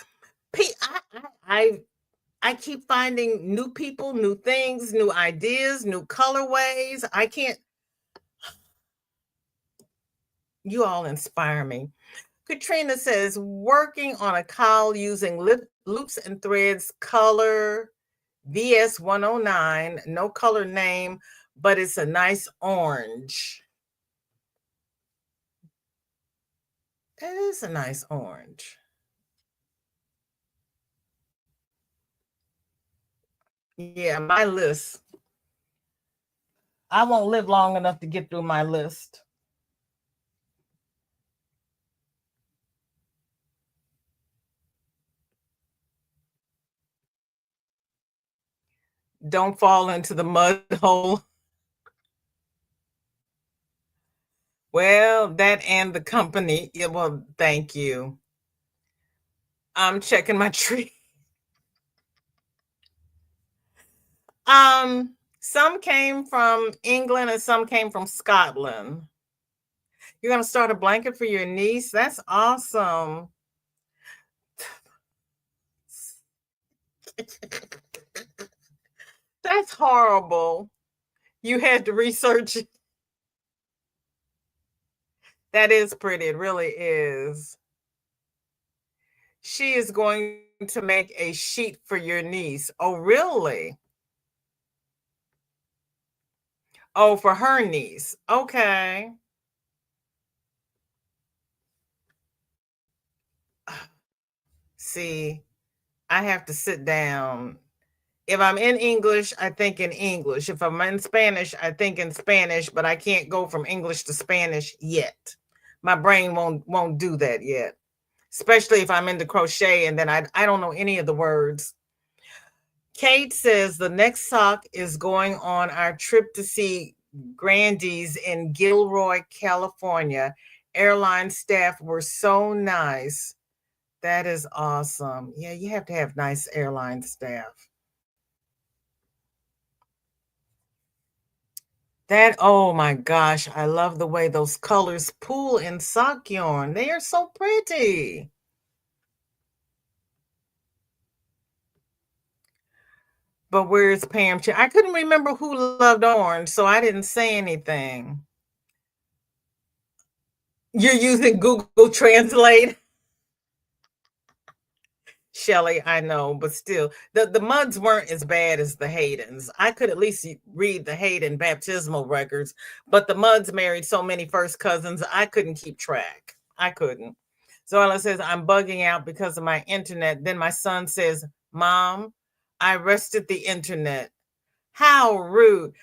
I keep finding new people, new things, new ideas, new colorways. I can't You all inspire me. Katrina says, working on a cowl using loops and threads, color VS109, no color name, but it's a nice orange. It is a nice orange. Yeah, my list. I won't live long enough to get through my list. Don't fall into the mud hole. Well, that and the company. Yeah, well, thank you. I'm checking my tree. Some came from England and some came from Scotland. You're gonna start a blanket for your niece? That's awesome. That's horrible. You had to research it. That is pretty. It really is. She is going to make a sheet for your niece. Oh, really? Oh, for her niece. Okay. See, I have to sit down. If I'm in English, I think in English. If I'm in Spanish, I think in Spanish, but I can't go from English to Spanish yet. My brain won't do that yet. Especially if I'm into crochet and then I don't know any of the words. Kate says the next sock is going on our trip to see Grandy's in Gilroy, California. Airline staff were so nice. That is awesome. Yeah, you have to have nice airline staff. That Oh my gosh, I love the way those colors pool in sock yarn. They are so pretty. But where's Pam? I couldn't remember who loved orange, so I didn't say anything. You're using Google Translate? Shelly, I know, but still, the Muds weren't as bad as the Haydens. I could at least read the Hayden baptismal records, but the Muds married so many first cousins, I couldn't keep track. I couldn't. So Ella says, I'm bugging out because of my internet. Then my son says, Mom, I rested the internet. How rude.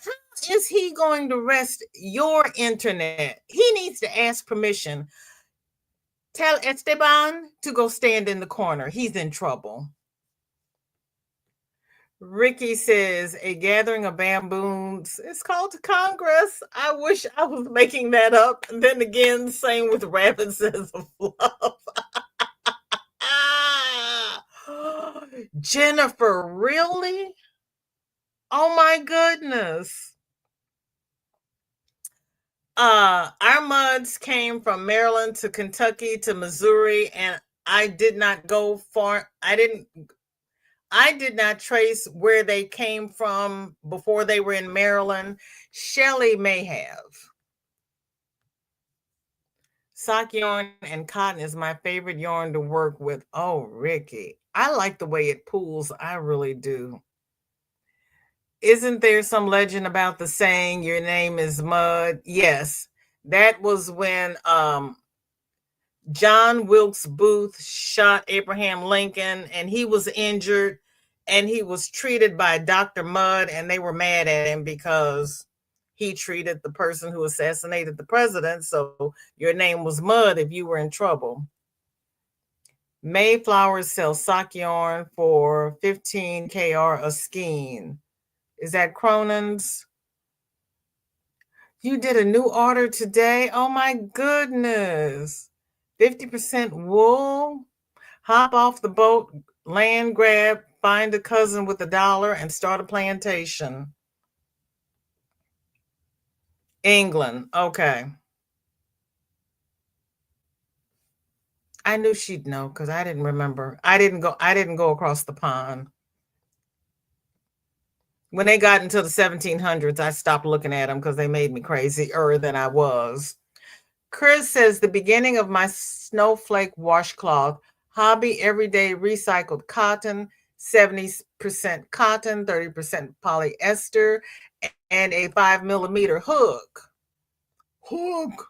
How is he going to rest your internet? He needs to ask permission. Tell Esteban to go stand in the corner. He's in trouble. Ricky says a gathering of bamboos. It's called Congress. I wish I was making that up. And then again, same with rabbits as a fluff. Jennifer, really? Oh my goodness. Our muds came from Maryland to Kentucky to Missouri, and I did not go far. I did not trace where they came from before they were in Maryland. Shelley may have. Sock yarn and cotton is my favorite yarn to work with. Oh, Ricky. I like the way it pools. I really do. Isn't there some legend about the saying your name is mud? Yes. That was when John Wilkes Booth shot Abraham Lincoln and he was injured and he was treated by Dr. Mudd and they were mad at him because he treated the person who assassinated the president. So your name was Mudd if you were in trouble. Mayflowers sell sock yarn for 15 KR a skein. Is that Cronin's? You did a new order today? Oh my goodness. 50% wool? Hop off the boat, land grab, find a cousin with $1 and start a plantation. England. Okay. I knew she'd know because I didn't remember. I didn't go across the pond. When they got into the 1700s, I stopped looking at them because they made me crazier than I was. Chris says the beginning of my snowflake washcloth hobby, everyday recycled cotton, 70% cotton, 30% polyester, and a 5 millimeter hook. Hook.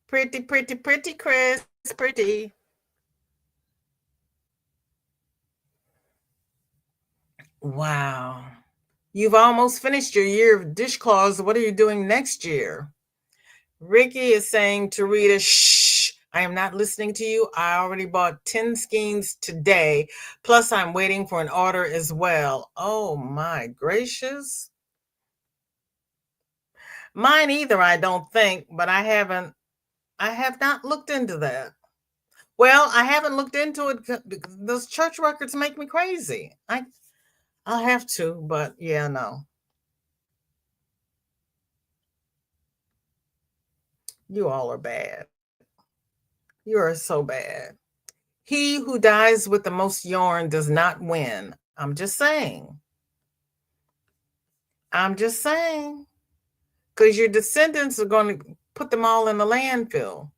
Pretty, pretty, pretty, Chris. Pretty. Wow. You've almost finished your year of dishcloths. What are you doing next year? Ricky is saying to Rita, shh, I am not listening to you. I already bought 10 skeins today. Plus, I'm waiting for an order as well. Oh my gracious. Mine either, I don't think, but I have not looked into that. Well, I haven't looked into it because those church records make me crazy. I'll have to, but yeah, no. You all are bad. You are so bad. He who dies with the most yarn does not win. I'm just saying. I'm just saying. Because your descendants are going to put them all in the landfill.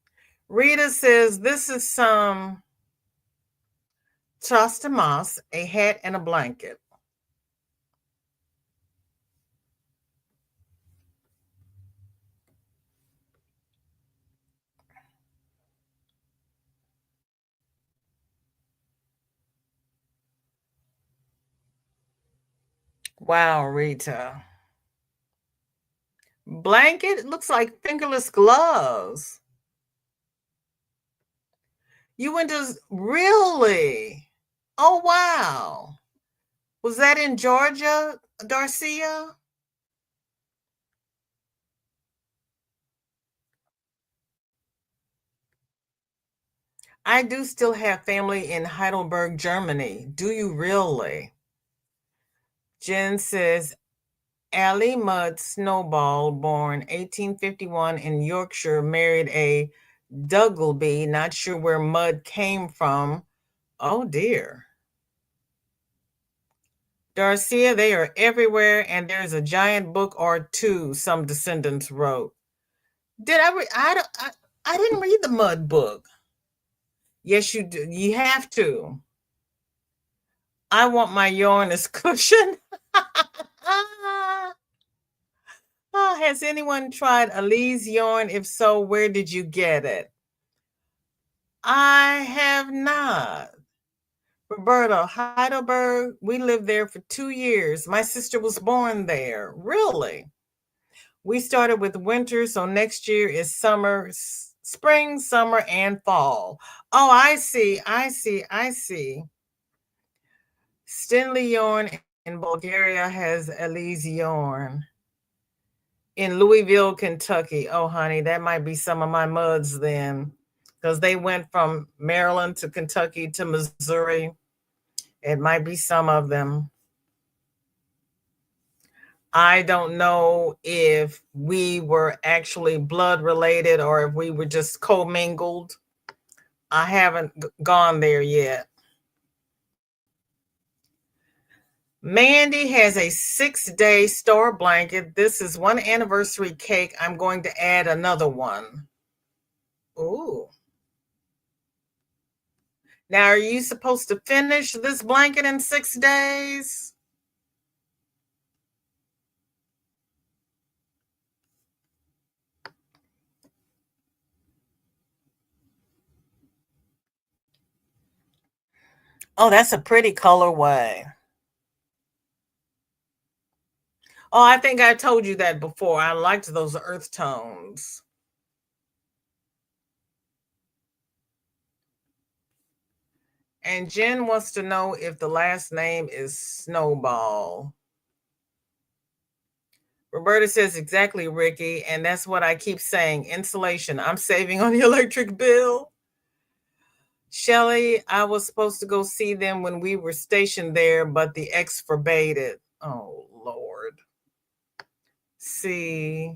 Rita says this is some chastamas, a hat and a blanket. Wow, Rita. Blanket? It looks like fingerless gloves. You went to really? Oh wow. Was that in Georgia, Darcia? I do still have family in Heidelberg, Germany. Do you really? Jen says Allie Mudd Snowball, born 1851 in Yorkshire, married a Duggleby. Not sure where Mudd came from. Oh dear. Darcia, they are everywhere, and there's a giant book or two some descendants wrote. Did I read? I didn't read the Mudd book. Yes, you do. You have to. I want my yarn as cushion. Has anyone tried Elise yarn? If so, where did you get it? I have not. Roberta, Heidelberg, we lived there for 2 years. My sister was born there. Really? We started with winter, so next year is summer, spring, summer, and fall. Oh, I see. I see. I see. Stenley yarn in Bulgaria has Elise yarn. In Louisville, Kentucky. Oh, honey, that might be some of my muds then, because they went from Maryland to Kentucky to Missouri. It might be some of them. I don't know if we were actually blood related or if we were just commingled. I haven't gone there yet. Mandy has a 6-day store blanket. This is one anniversary cake. I'm going to add another one. Ooh. Now, are you supposed to finish this blanket in 6 days? Oh, that's a pretty colorway. Oh, I think I told you that before. I liked those earth tones. And Jen wants to know if the last name is Snowball. Roberta says exactly, Ricky, and that's what I keep saying. Insulation. I'm saving on the electric bill. Shelly, I was supposed to go see them when we were stationed there, but the ex forbade it. Oh, Lord. See.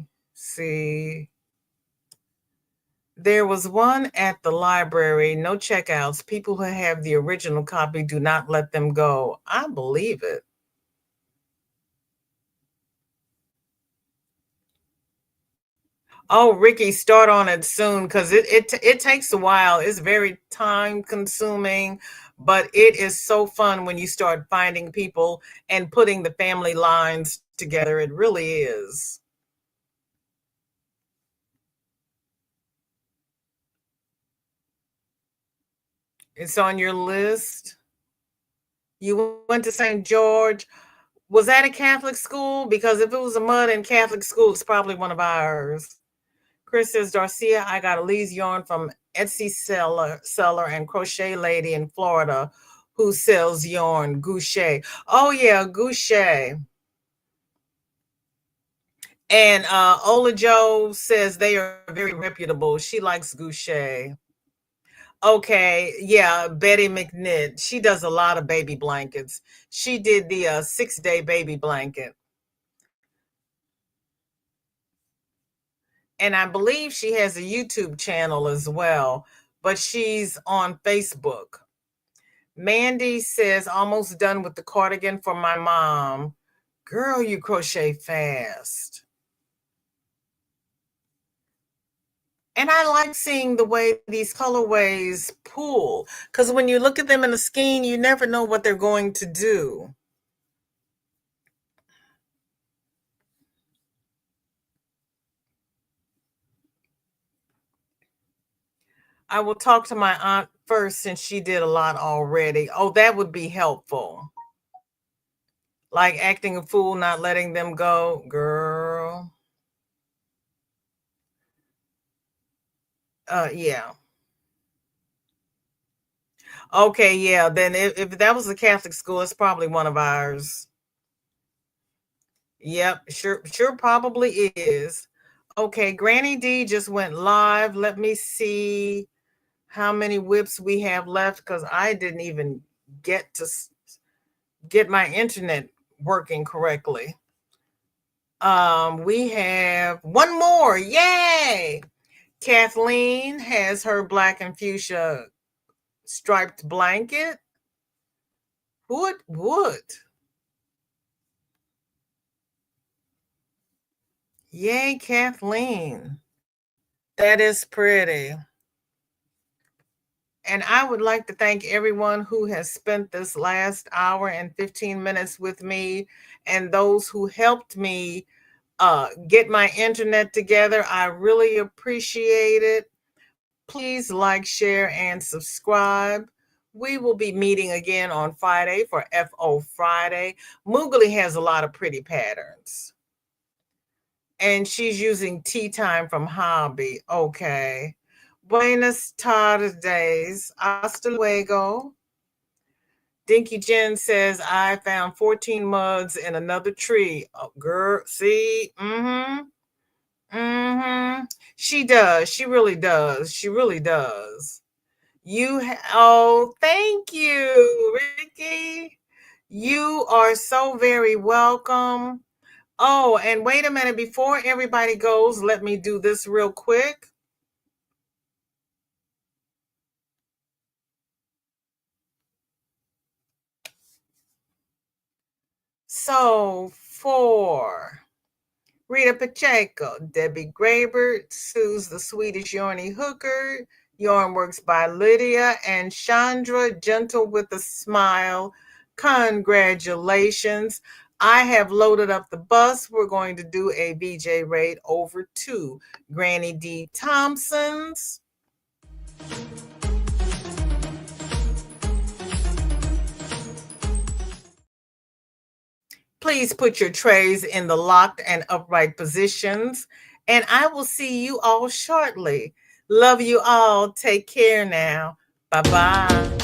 There was one at the library, no checkouts. People who have the original copy do not let them go. I believe it. Oh, Ricky, start on it soon because it takes a while. It's very time consuming, but it is so fun when you start finding people and putting the family lines together. It really is. It's on your list. You went to St. George. Was that a Catholic school? Because if it was a mud and Catholic school, it's probably one of ours. Chris says, Darcia, I got a Lee's yarn from Etsy seller and crochet lady in Florida who sells yarn, Goucher. Oh, yeah, Goucher. And Ola Joe says they are very reputable. She likes Goucher. Okay, yeah, Betty McNitt. She does a lot of baby blankets. She did the 6-day baby blanket. And I believe she has a YouTube channel as well, but she's on Facebook. Mandy says, almost done with the cardigan for my mom. Girl, you crochet fast. And I like seeing the way these colorways pull, because when you look at them in the skein, you never know what they're going to do. I will talk to my aunt first since she did a lot already. Oh, that would be helpful. Like acting a fool, not letting them go. Girl. Yeah. Okay, yeah. Then if that was a Catholic school, it's probably one of ours. Yep, sure probably is. Okay, Granny D just went live. Let me see how many whips we have left because I didn't even get to get my internet working correctly. We have one more. Yay! Kathleen has her black and fuchsia striped blanket. Wood. Yay, Kathleen. That is pretty. And I would like to thank everyone who has spent this last hour and 15 minutes with me and those who helped me get my internet together. I really appreciate it. Please like, share, and subscribe. We will be meeting again on Friday for FO Friday. Moogly has a lot of pretty patterns. And she's using Tea Time from Hobby. Okay. Buenas tardes. Hasta luego. Dinky Jen says, I found 14 mugs in another tree. Oh, girl, see? She does. She really does. She really does. Oh, thank you, Ricky. You are so very welcome. Oh, and wait a minute. Before everybody goes, let me do this real quick. So for Rita Pacheco, Debbie Graber, Sue's the Swedish Yarny Hooker, Yarnworks by Lydia, and Chandra Gentle with a Smile. Congratulations. I have loaded up the bus. We're going to do a VJ raid over to Granny D. Thompson's. Please put your trays in the locked and upright positions, and I will see you all shortly. Love you all. Take care now. Bye-bye.